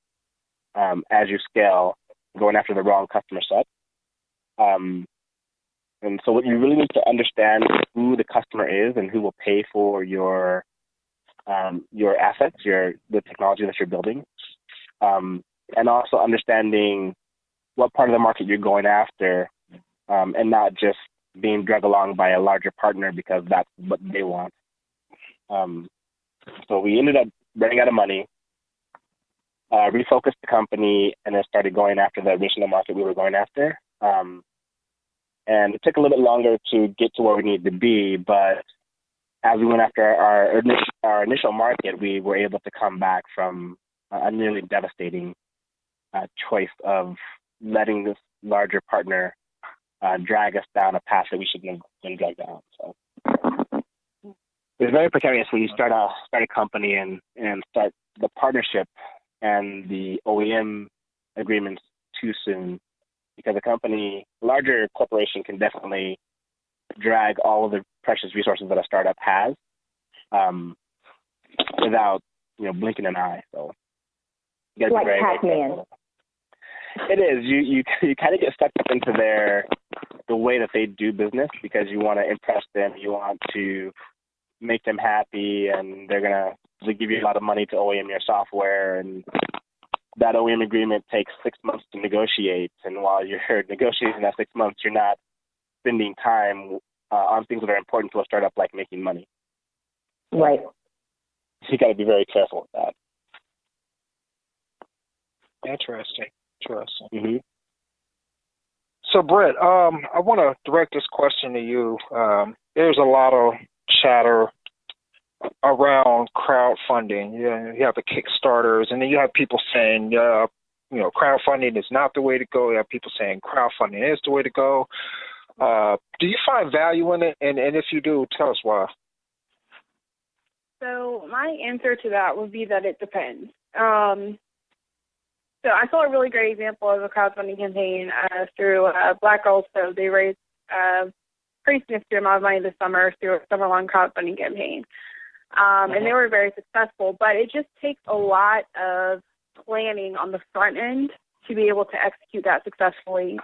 as you scale, going after the wrong customer set. And so what you really need to understand is who the customer is and who will pay for your assets, the technology that you're building, and also understanding what part of the market you're going after, and not just being dragged along by a larger partner because that's what they want. So we ended up running out of money, refocused the company, and then started going after the original market we were going after. And it took a little bit longer to get to where we needed to be, but as we went after our initial market, we were able to come back from a nearly devastating choice of letting this larger partner drag us down a path that we shouldn't have been dragged down. So it's very precarious when you start a company and start the partnership and the OEM agreements too soon, because a larger corporation can definitely drag all of the precious resources that a startup has without blinking an eye. So you guys like are very, Pac-Man. very it is. You kind of get sucked up into the way that they do business because you want to impress them, you want to make them happy, and they're gonna give you a lot of money to OEM your software, and that OEM agreement takes 6 months to negotiate. And while you're negotiating that 6 months, you're not spending time on things that are important to a startup, like making money. Right. So you got to be very careful with that. Interesting. Mm-hmm. So, Brett, I want to direct this question to you. There's a lot of chatter around crowdfunding. You have the Kickstarters, and then you have people saying, crowdfunding is not the way to go. You have people saying crowdfunding is the way to go. Do you find value in it? And if you do, tell us why. So my answer to that would be that it depends. So I saw a really great example of a crowdfunding campaign through Black Girls. So they raised a pretty significant amount of money this summer through a summer-long crowdfunding campaign. And they were very successful, but it just takes a lot of planning on the front end to be able to execute that successfully.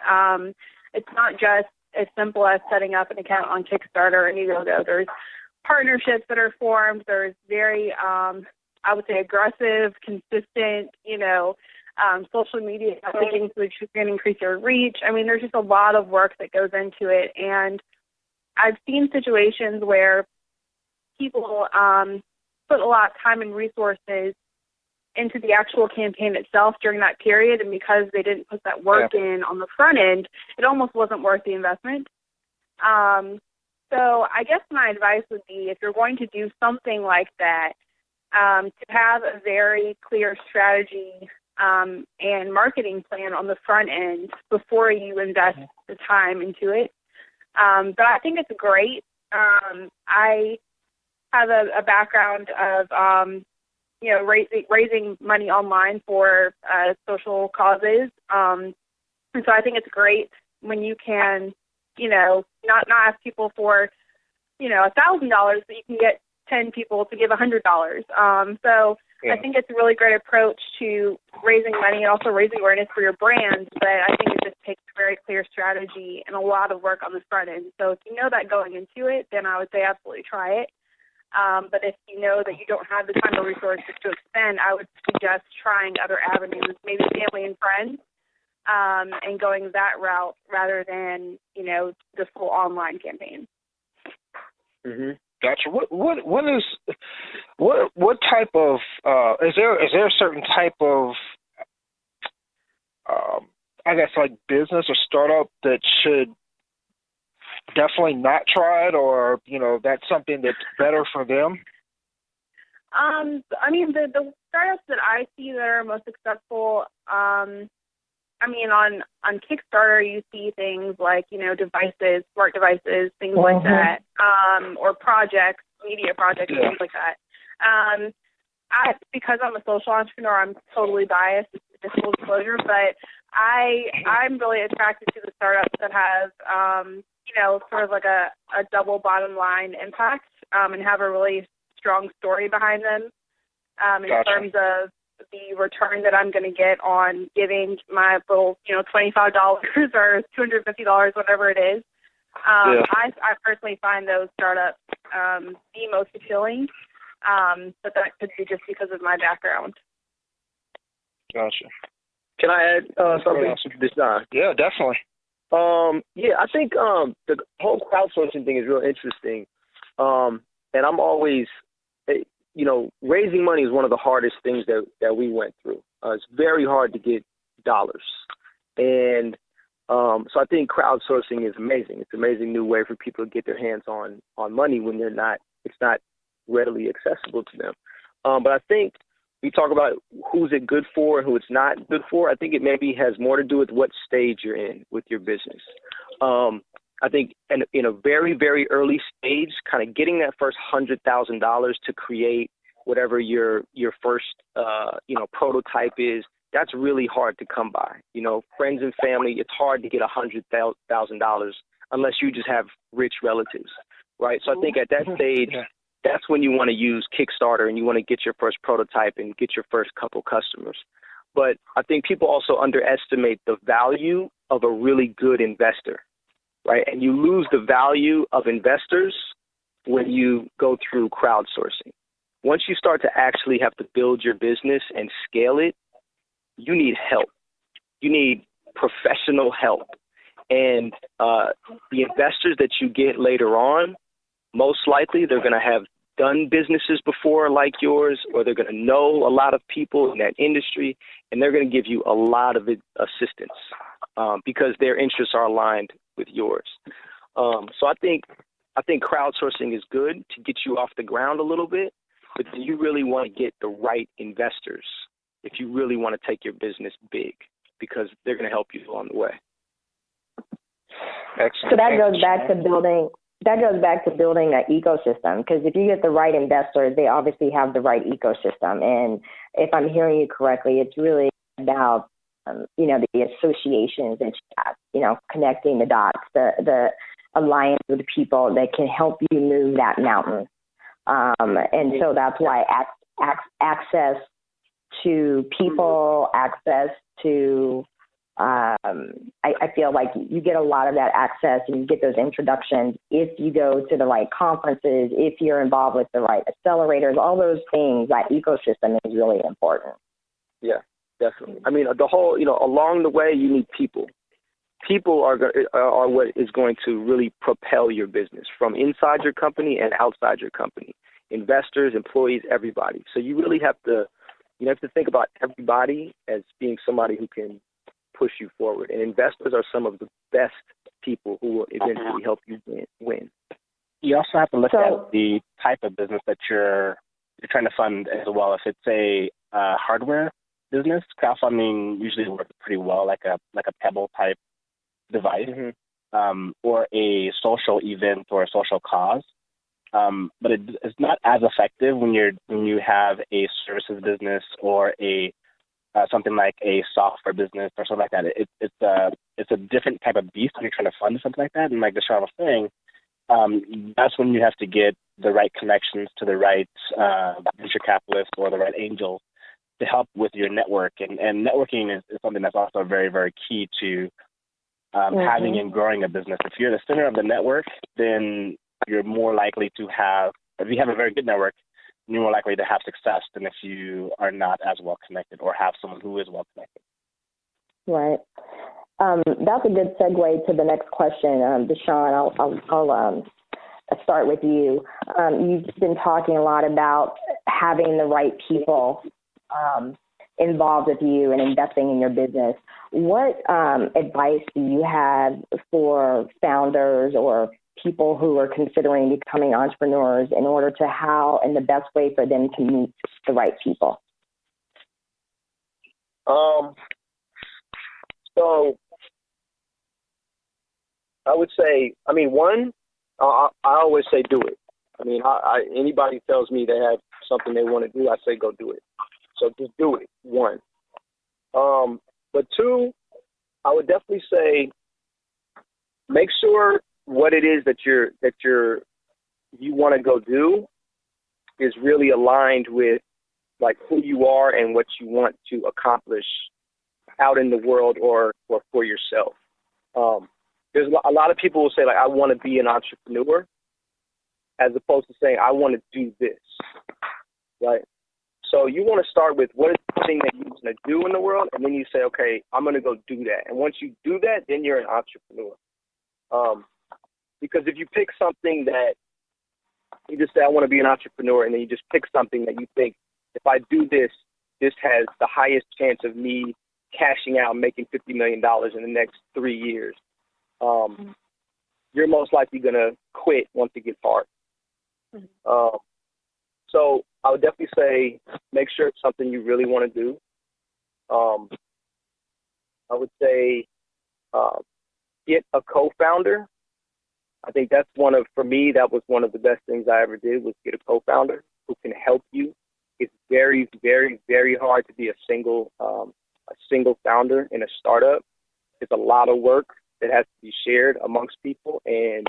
It's not just as simple as setting up an account on Kickstarter and there's partnerships that are formed. There's very, I would say, aggressive, consistent, social media messaging so that you can increase your reach. I mean, there's just a lot of work that goes into it. And I've seen situations where people put a lot of time and resources into the actual campaign itself during that period, and because they didn't put that work in on the front end, it almost wasn't worth the investment. So I guess my advice would be, if you're going to do something like that, to have a very clear strategy and marketing plan on the front end before you invest the time into it. But I think it's great. I have a background of, raising money online for social causes. And so I think it's great when you can, not ask people for, $1,000, but you can get 10 people to give $100. I think it's a really great approach to raising money and also raising awareness for your brand. But I think it just takes a very clear strategy and a lot of work on the front end. So if you know that going into it, then I would say absolutely try it. But if you know that you don't have the time or resources to expend, I would suggest trying other avenues, maybe family and friends, and going that route rather than, the full online campaign. Mm-hmm. Gotcha. What type of is there a certain type of business or startup that should definitely not try it, or that's something that's better for them? The startups that I see that are most successful, on Kickstarter, you see things like, devices, smart devices, things like that, or projects, media projects, things like that. Because I'm a social entrepreneur, I'm totally biased. It's full disclosure, but I'm really attracted to the startups that have, sort of like a double bottom line impact, and have a really strong story behind them, in terms of the return that I'm going to get on giving my little, $25 or $250, whatever it is. I personally find those startups the most appealing, but that could be just because of my background. Gotcha. Can I add something? Yeah, definitely. I think the whole crowdsourcing thing is real interesting, and I'm always, raising money is one of the hardest things that we went through. It's very hard to get dollars, and so I think crowdsourcing is amazing. It's an amazing new way for people to get their hands on money when it's not readily accessible to them. But I think we talk about who's it good for and who it's not good for, I think it maybe has more to do with what stage you're in with your business. I think in a very, very early stage, kind of getting that first $100,000 to create whatever your first, prototype is, that's really hard to come by. Friends and family, it's hard to get $100,000 unless you just have rich relatives, right? So I think at that stage, that's when you want to use Kickstarter and you want to get your first prototype and get your first couple customers. But I think people also underestimate the value of a really good investor, right? And you lose the value of investors when you go through crowdsourcing. Once you start to actually have to build your business and scale it, you need help. You need professional help. And the investors that you get later on, most likely they're going to have done businesses before like yours, or they're going to know a lot of people in that industry, and they're going to give you a lot of assistance because their interests are aligned with yours. So I think crowdsourcing is good to get you off the ground a little bit, but then you really want to get the right investors if you really want to take your business big, because they're going to help you along the way. Excellent. So that goes back to building an ecosystem, because if you get the right investors, they obviously have the right ecosystem. And if I'm hearing you correctly, it's really about, the associations that you have, connecting the dots, the alliance with people that can help you move that mountain. And so that's why access to people, access to I feel like you get a lot of that access and you get those introductions if you go to the right conferences, if you're involved with the right accelerators, all those things. That ecosystem is really important. Yeah, definitely. I mean, the whole, along the way, you need people. People are what is going to really propel your business from inside your company and outside your company. Investors, employees, everybody. So you really have to think about everybody as being somebody who can push you forward. And investors are some of the best people who will eventually help you win. You also have to look at the type of business that you're trying to fund as well. If it's a hardware business, crowdfunding usually works pretty well, like a Pebble type device, or a social event or a social cause. But it's not as effective when you have a services business or a something like a software business or something like that. It's a different type of beast when you're trying to fund something like that. And like Deshaun was saying, that's when you have to get the right connections to the right venture capitalists or the right angels to help with your network. And networking is something that's also very, very key to having and growing a business. If you're the center of the network, then you're more likely to have, if you have a very good network, you're more likely to have success than if you are not as well connected or have someone who is well connected. Right. That's a good segue to the next question, Deshaun. I'll start with you. You've been talking a lot about having the right people involved with you and investing in your business. What advice do you have for founders or people who are considering becoming entrepreneurs in order to how and the best way for them to meet the right people? So I would say, one, I always say do it. Anybody tells me they have something they want to do, I say go do it. So just do it, one. But two, I would definitely say make sure what it is that you want to go do is really aligned with like who you are and what you want to accomplish out in the world or for yourself. There's a lot of people will say like, I want to be an entrepreneur, as opposed to saying, I want to do this, right? So you want to start with what is the thing that you want to do in the world, and then you say, okay, I'm going to go do that. And once you do that, then you're an entrepreneur. Because if you pick something that you just say, I want to be an entrepreneur, and then you just pick something that you think, if I do this, this has the highest chance of me cashing out and making $50 million in the next 3 years, you're most likely going to quit once it gets hard. So I would definitely say make sure it's something you really want to do. I would say get a co-founder. I think that's for me, that was one of the best things I ever did, was get a co-founder who can help you. It's very, very, very hard to be a single founder in a startup. It's a lot of work that has to be shared amongst people, and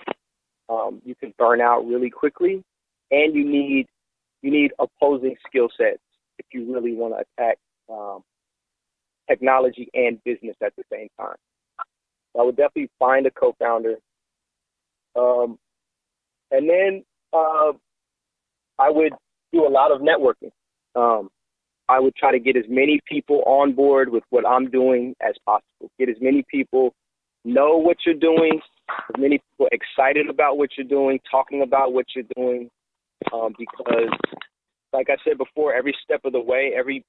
you can burn out really quickly. And you need opposing skill sets if you really want to attack technology and business at the same time. So I would definitely find a co-founder. And then I would do a lot of networking. I would try to get as many people on board with what I'm doing as possible. Get as many people know what you're doing, as many people excited about what you're doing, talking about what you're doing. Because, like I said before, every step of the way, every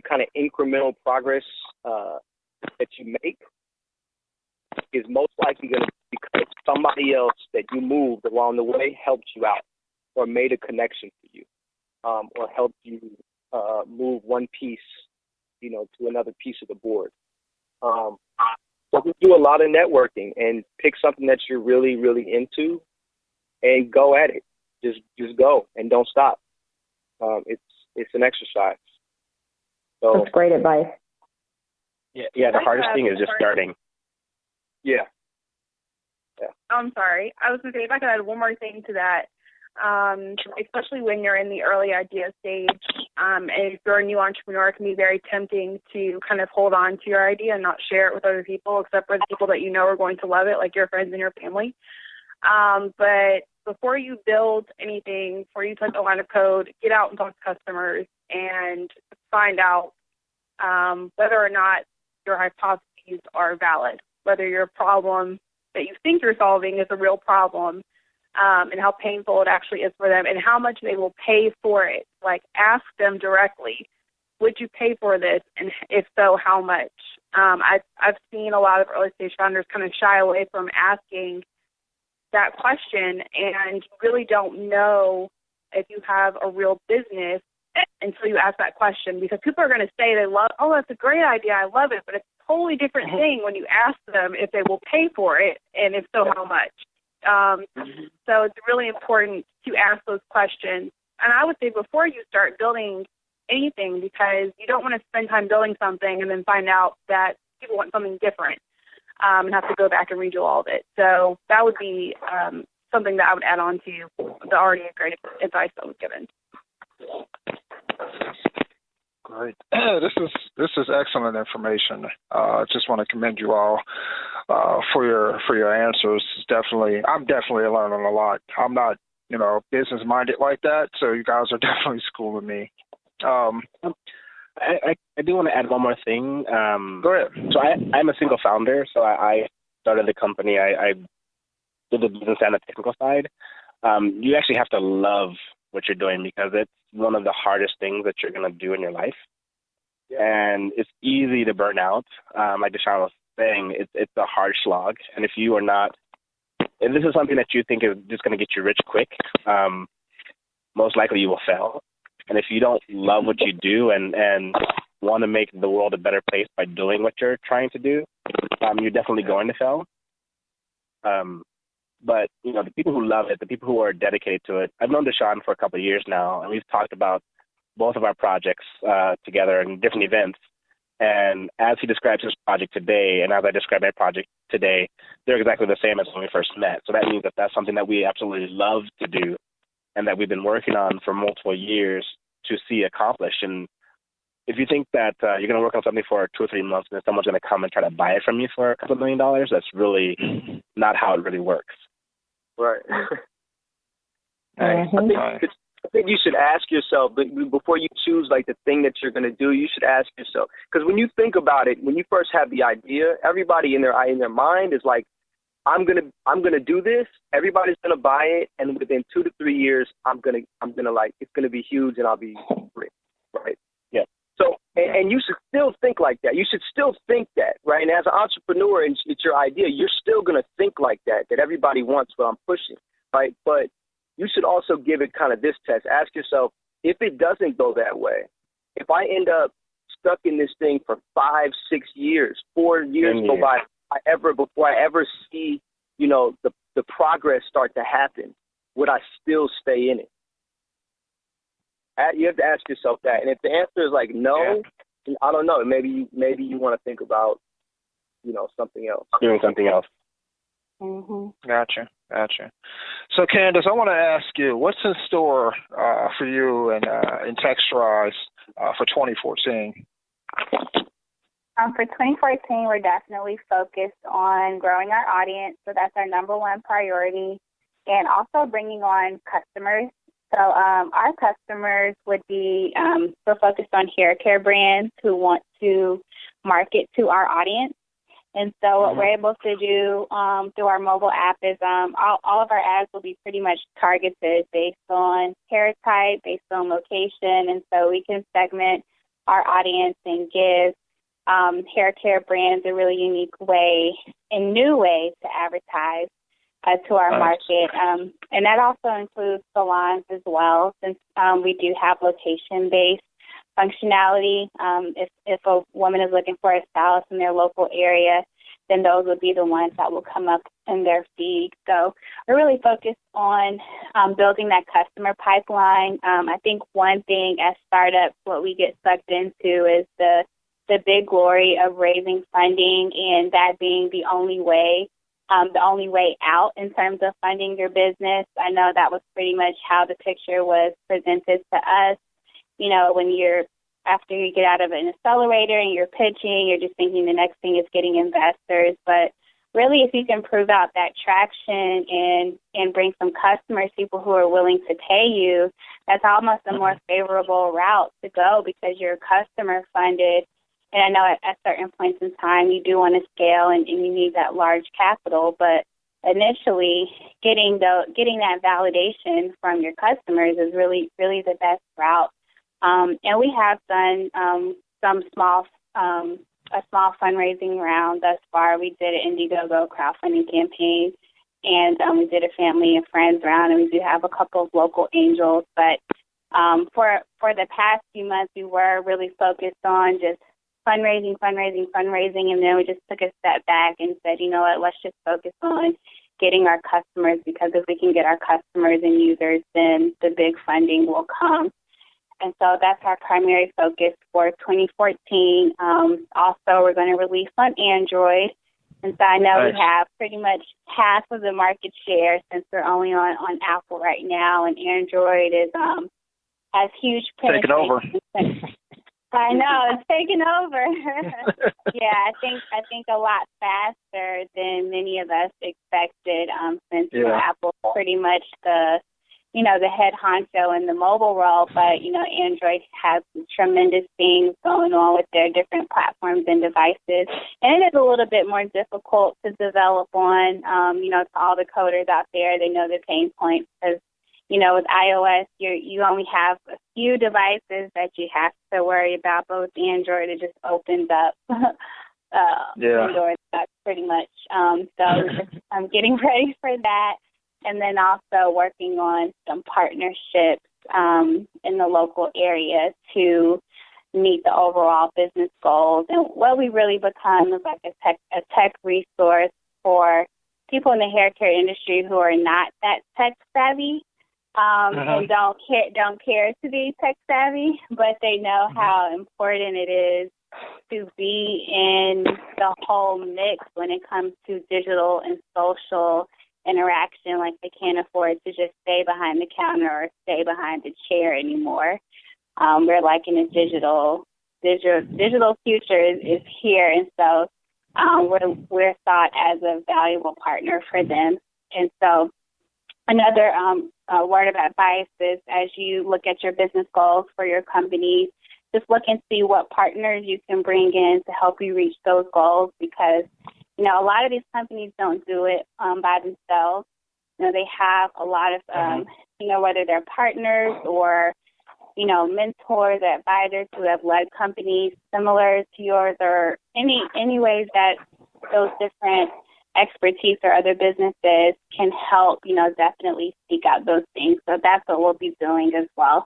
kind of incremental progress that you make is most likely going to be because somebody else that you moved along the way helped you out or made a connection for you, or helped you move one piece, to another piece of the board. So do a lot of networking and pick something that you're really, really into and go at it. Just go and don't stop. It's an exercise. So that's great advice. Yeah. The hardest thing is just starting. Yeah. I'm sorry. I was going to say, if I could add one more thing to that, especially when you're in the early idea stage, and if you're a new entrepreneur, it can be very tempting to kind of hold on to your idea and not share it with other people, except for the people that you know are going to love it, like your friends and your family. But before you build anything, before you touch a line of code, get out and talk to customers and find out whether or not your hypotheses are valid, whether your problem that you think you're solving is a real problem, and how painful it actually is for them and how much they will pay for it. Like, ask them directly, would you pay for this? And if so, how much? I've seen a lot of early stage founders kind of shy away from asking that question, and you really don't know if you have a real business until you ask that question, because people are going to say they love, oh, that's a great idea, I love it, but it's a totally different thing when you ask them if they will pay for it, and if so, how much. So it's really important to ask those questions. And I would say before you start building anything, because you don't want to spend time building something and then find out that people want something different, and have to go back and redo all of it. So that would be something that I would add on to the already great advice that was given. Great. This is excellent information. Just want to commend you all for your answers. I'm definitely learning a lot. I'm not, business minded like that, so you guys are definitely schooling me. I do want to add one more thing. Go ahead. So I'm a single founder, so I started the company. I did the business and the technical side. You actually have to love what you're doing, because it's one of the hardest things that you're going to do in your life. And it's easy to burn out. Like Deshaun was saying, it's a hard slog. And if you are not, and this is something that you think is just going to get you rich quick, most likely you will fail. And if you don't love what you do and want to make the world a better place by doing what you're trying to do, you're definitely going to fail. But, the people who love it, the people who are dedicated to it, I've known Deshaun for a couple of years now, and we've talked about both of our projects together in different events. And as he describes his project today, and as I describe my project today, they're exactly the same as when we first met. So that means that that's something that we absolutely love to do and that we've been working on for multiple years to see accomplished. And if you think that you're going to work on something for 2 or 3 months and then someone's going to come and try to buy it from you for a couple $1 million, that's really not how it really works. Right. I think you should ask yourself, before you choose like the thing that you're going to do, you should ask yourself, because when you think about it, when you first have the idea, everybody in their mind is like, I'm gonna do this. Everybody's gonna buy it, and within 2 to 3 years, I'm gonna like, it's gonna be huge, and I'll be rich, right? Yeah. So, and you should still think like that. You should still think that, right? And as an entrepreneur, and it's your idea, you're still gonna think like that everybody wants what I'm pushing, right? But you should also give it kind of this test. Ask yourself, if it doesn't go that way, if I end up stuck in this thing for 5, 6 years, 4 years go by before I ever see, you know, the progress start to happen, would I still stay in it? You have to ask yourself that. And if the answer is like no, then I don't know. Maybe you want to think about, you know, something else. Doing something else. Mm-hmm. Gotcha. So, Candace, I want to ask you, what's in store for you and in Texturize for 2014? For 2014, we're definitely focused on growing our audience, so that's our number one priority, and also bringing on customers. So our customers would be, we're focused on hair care brands who want to market to our audience. And so what we're able to do through our mobile app is all of our ads will be pretty much targeted based on hair type, based on location, and so we can segment our audience and give hair care brands a really unique way and new ways to advertise to our market. And that also includes salons as well, since we do have location-based functionality. If a woman is looking for a stylist in their local area, then those would be the ones that will come up in their feed. So we're really focused on building that customer pipeline. I think one thing as startups, what we get sucked into is the big glory of raising funding, and that being the only way out in terms of funding your business. I know that was pretty much how the picture was presented to us. You know, after you get out of an accelerator and you're pitching, you're just thinking the next thing is getting investors. But really, if you can prove out that traction and bring some customers, people who are willing to pay you, that's almost a more favorable route to go because you're customer funded. And I know at certain points in time you do want to scale and you need that large capital, but initially getting that validation from your customers is really, really the best route. And we have done a small fundraising round thus far. We did an Indiegogo crowdfunding campaign, and we did a family and friends round, and we do have a couple of local angels. But for the past few months, we were really focused on just fundraising, and then we just took a step back and said, you know what, let's just focus on getting our customers, because if we can get our customers and users, then the big funding will come. And so that's our primary focus for 2014. Also, we're going to release on Android. And so I know we have pretty much half of the market share since we're only on Apple right now, and Android has huge penetration. Taking over. I know, it's taking over. Yeah, I think a lot faster than many of us expected, since Apple's pretty much the head honcho in the mobile role, but, Android has tremendous things going on with their different platforms and devices. And it is a little bit more difficult to develop on, to all the coders out there. They know the pain points because, with iOS, you only have a few devices that you have to worry about, but with Android, it just opens up Android pretty much. So I'm getting ready for that. And then also working on some partnerships in the local area to meet the overall business goals. And what we really become is like a tech resource for people in the hair care industry who are not that tech savvy and don't care to be tech savvy, but they know how important it is to be in the whole mix when it comes to digital and social interaction. Like, they can't afford to just stay behind the counter or stay behind the chair anymore. We're like in a digital future is here, and so we're thought as a valuable partner for them. And so another word of advice is, as you look at your business goals for your company, just look and see what partners you can bring in to help you reach those goals, because a lot of these companies don't do it by themselves. They have a lot of, whether they're partners or, mentors, advisors who have led companies similar to yours, or any ways that those different expertise or other businesses can help, definitely seek out those things. So that's what we'll be doing as well.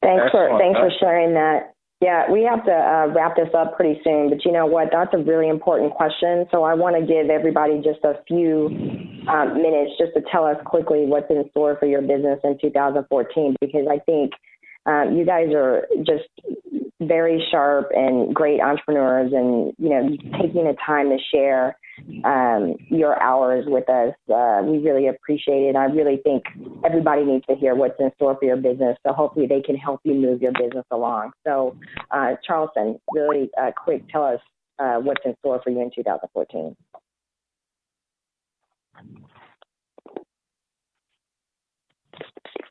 Thanks for sharing that. Yeah, we have to wrap this up pretty soon, but you know what? That's a really important question. So I want to give everybody just a few minutes just to tell us quickly what's in store for your business in 2014, because I think you guys are just very sharp and great entrepreneurs, and, you know, taking the time to share your hours with us. We really appreciate it. I really think everybody needs to hear what's in store for your business, so hopefully they can help you move your business along. So, Charleston, really quick, tell us what's in store for you in 2014.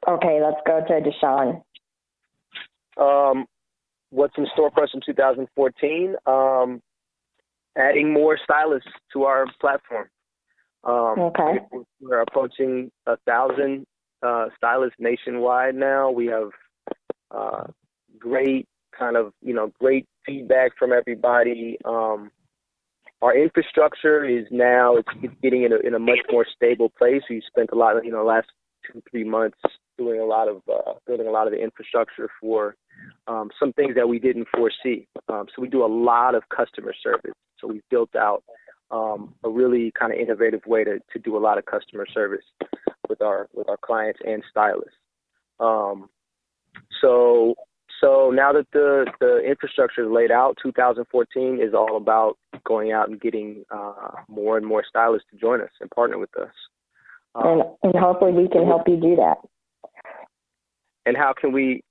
Okay, let's go to Deshaun. What's in store for us in 2014? Adding more stylists to our platform. Okay. We're approaching 1,000 stylists nationwide now. We have great great feedback from everybody. Our infrastructure is now it's getting in a much more stable place. We spent a lot of last 2-3 months doing a lot of building a lot of the infrastructure for some things that we didn't foresee. So we do a lot of customer service. So we've built out a really kind of innovative way to do a lot of customer service with our clients and stylists. So now that the infrastructure is laid out, 2014 is all about going out and getting more and more stylists to join us and partner with us. And hopefully we can help you do that. And how can we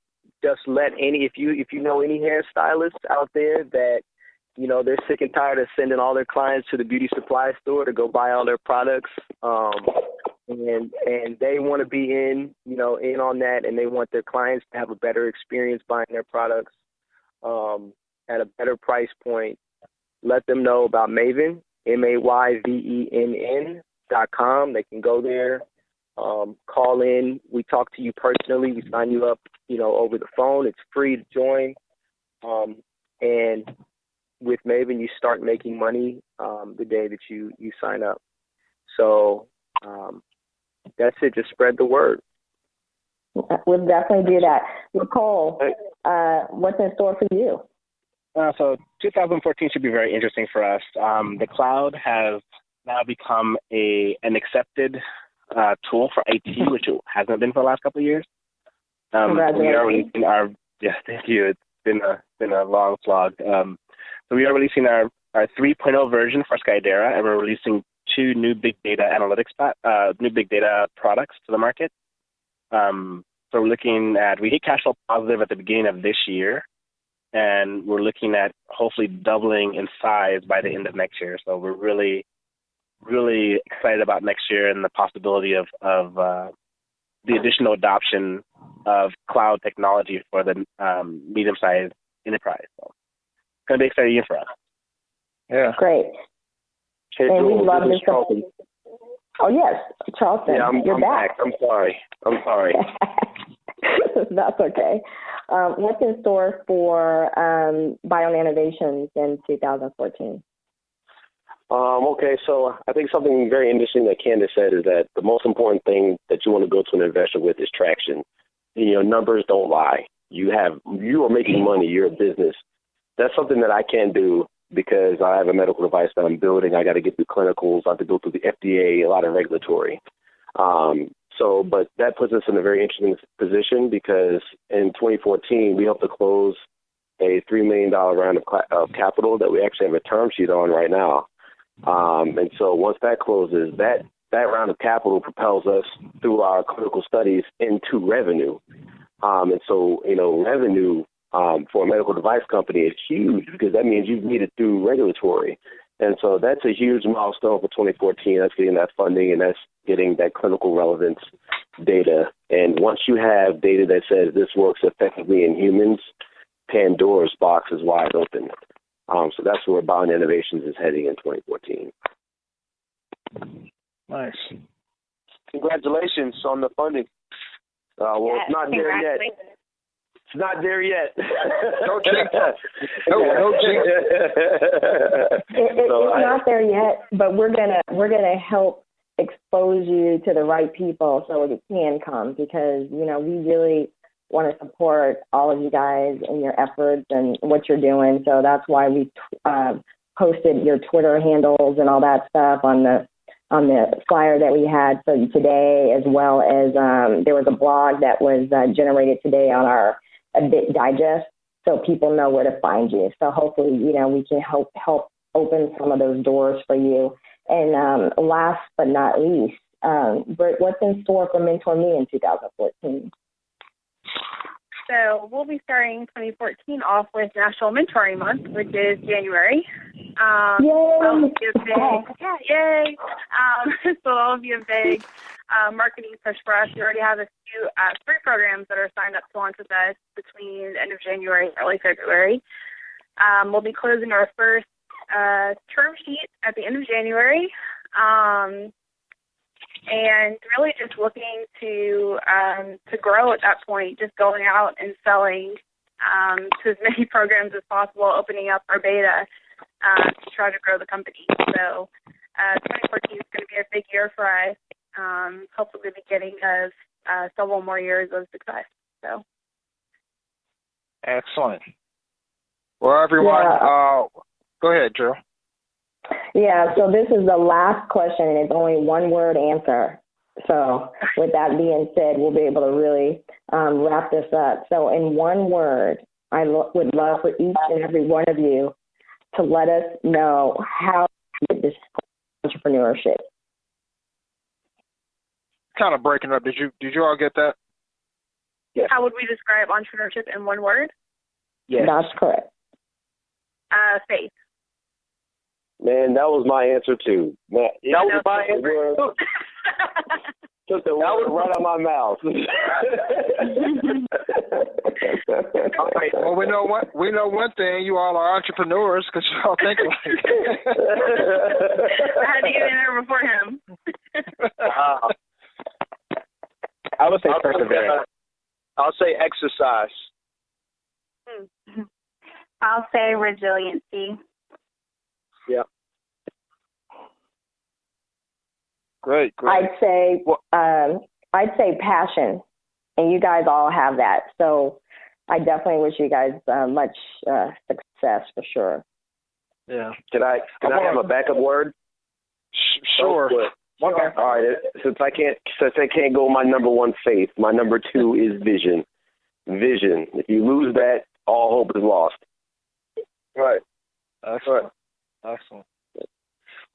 just let if you know any hairstylists out there that, you know, they're sick and tired of sending all their clients to the beauty supply store to go buy all their products, and they want to be in on that, and they want their clients to have a better experience buying their products at a better price point, let them know about Maven, MAYVENN.com. They can go there, call in. We talk to you personally. We sign you up, over the phone. It's free to join. And with Maven, you start making money the day that you sign up. So that's it. Just spread the word. We'll definitely do that. Nicole, what's in store for you? So 2014 should be very interesting for us. The cloud has now become an accepted tool for IT, which it hasn't been for the last couple of years. Congratulations. We are releasing thank you. It's been a long slog. So we are releasing our 3.0 version for Skydera, and we're releasing 2 new big data products to the market. So we're looking at, we hit cash flow positive at the beginning of this year, and we're looking at hopefully doubling in size by the end of next year. So we're really, really excited about next year and the possibility of the additional adoption of cloud technology for the medium-sized enterprise. So it's going to be an exciting year for us. Yeah. Great. Hey, and we Jules, love this is this. Charleston. Oh, yes, Charleston. Yeah, you're I'm back. I'm sorry. That's okay. What's in store for Bion Innovations in 2014? Okay, so I think something very interesting that Candace said is that the most important thing that you want to go to an investor with is traction. Numbers don't lie. You are making money. You're a business. That's something that I can't do because I have a medical device that I'm building. I got to get through clinicals. I have to go through the FDA, a lot of regulatory. But that puts us in a very interesting position because in 2014, we hope to close a $3 million round of capital that we actually have a term sheet on right now. And so once that closes, that round of capital propels us through our clinical studies into revenue. And so, revenue for a medical device company is huge because that means you've made it through regulatory. And so that's a huge milestone for 2014. That's getting that funding and that's getting that clinical relevance data. And once you have data that says this works effectively in humans, Pandora's box is wide open. So that's where Bion Innovations is heading in 2014. Nice. Congratulations on the funding. It's not there yet. It's not there yet. No jinx. No jinx. It's not there yet, but we're gonna help expose you to the right people so it can come because we really want to support all of you guys in your efforts and what you're doing. So that's why we posted your Twitter handles and all that stuff on the flyer that we had for today, as well as there was a blog that was generated today on our Bit Digest, so people know where to find you. So hopefully, we can help open some of those doors for you. And last but not least, Britt, what's in store for Mentor Me in 2014? So we'll be starting 2014 off with National Mentoring Month, which is January. Yay! Yay! So that'll be a big marketing push for us. We already have a few free programs that are signed up to launch with us between the end of January and early February. We'll be closing our first term sheet at the end of January. And really just looking to grow at that point, just going out and selling to as many programs as possible, opening up our beta to try to grow the company. So 2014 is going to be a big year for us, hopefully the beginning of several more years of success. So. Excellent. Well, everyone, go ahead, Drew. Yeah, so this is the last question, and it's only one word answer. So with that being said, we'll be able to really wrap this up. So in one word, I would love for each and every one of you to let us know how you did this entrepreneurship. Kind of breaking up. Did you all get that? Yes. How would we describe entrepreneurship in one word? Yes. That's correct. Faith. Man, that was my answer too. Man, that was my answer. Took the word right out of my mouth. All right. Well, we know one thing. You all are entrepreneurs because you all think like it. I had to get in there before him. I would say perseverance. I'll say exercise. I'll say resiliency. Yeah. Great. I'd say passion, and you guys all have that. So I definitely wish you guys much success for sure. Yeah. Can I have a backup word? Sure. All right. Since I can't go my number one, faith. My number two is vision. Vision. If you lose that, all hope is lost. Right. Excellent. Excellent.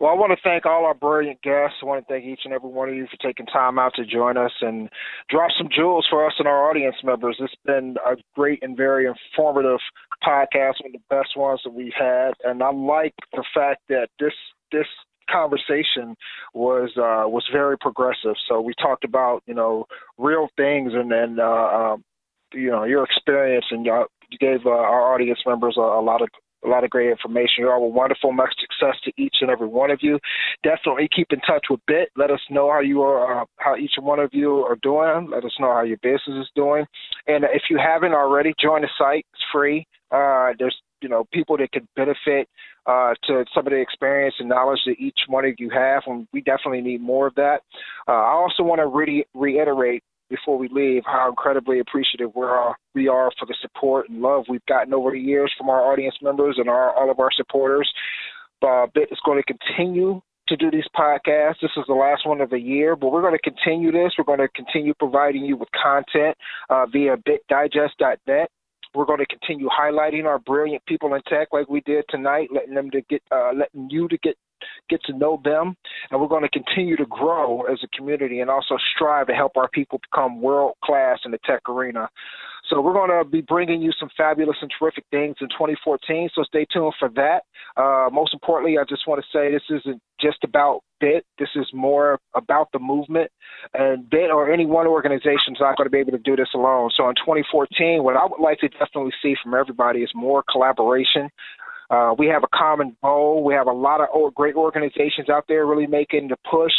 Well, I want to thank all our brilliant guests. I want to thank each and every one of you for taking time out to join us and drop some jewels for us and our audience members. It's been a great and very informative podcast, one of the best ones that we've had. And I like the fact that this conversation was very progressive. So we talked about, real things and your experience, and you gave our audience members a lot of great information. You all were wonderful. Much success to each and every one of you. Definitely keep in touch with BIT. Let us know how you are, how each one of you are doing. Let us know how your business is doing. And if you haven't already, join the site. It's free. There's people that could benefit to some of the experience and knowledge that each one of you have, and we definitely need more of that. I also want to reiterate before we leave how incredibly appreciative we are for the support and love we've gotten over the years from our audience members and all of our supporters. BIT is going to continue to do these podcasts. This is the last one of the year, but we're going to continue this. We're going to continue providing you with content via bitdigest.net. We're going to continue highlighting our brilliant people in tech like we did tonight, letting you get to know them, and we're going to continue to grow as a community and also strive to help our people become world-class in the tech arena. So we're going to be bringing you some fabulous and terrific things in 2014, so stay tuned for that. Most importantly, I just want to say this isn't just about BIT. This is more about the movement, and BIT or any one organization is not going to be able to do this alone. So in 2014, what I would like to definitely see from everybody is more collaboration. We have a common goal. We have a lot of great organizations out there really making the push.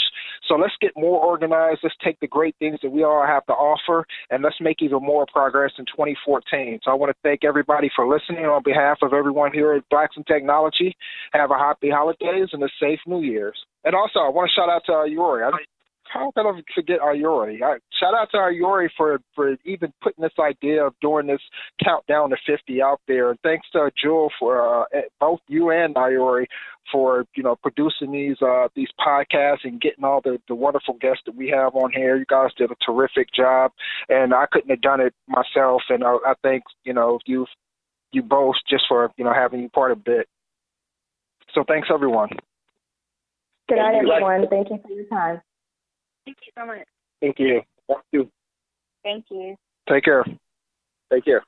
So let's get more organized. Let's take the great things that we all have to offer, and let's make even more progress in 2014. So I want to thank everybody for listening on behalf of everyone here at Blacks in Technology. Have a happy holidays and a safe New Year's. And also, I want to shout out to Yuri. how can I forget Ayori? Shout out to Ayori for even putting this idea of doing this countdown to 50 out there. And thanks to Jewel for both you and Ayori for producing these podcasts and getting all the wonderful guests that we have on here. You guys did a terrific job, and I couldn't have done it myself. And I thank you both just for having you part of it. So thanks everyone. Good night, everyone. Thank you for your time. Thank you so much. Thank you. Thank you. Take care. Take care.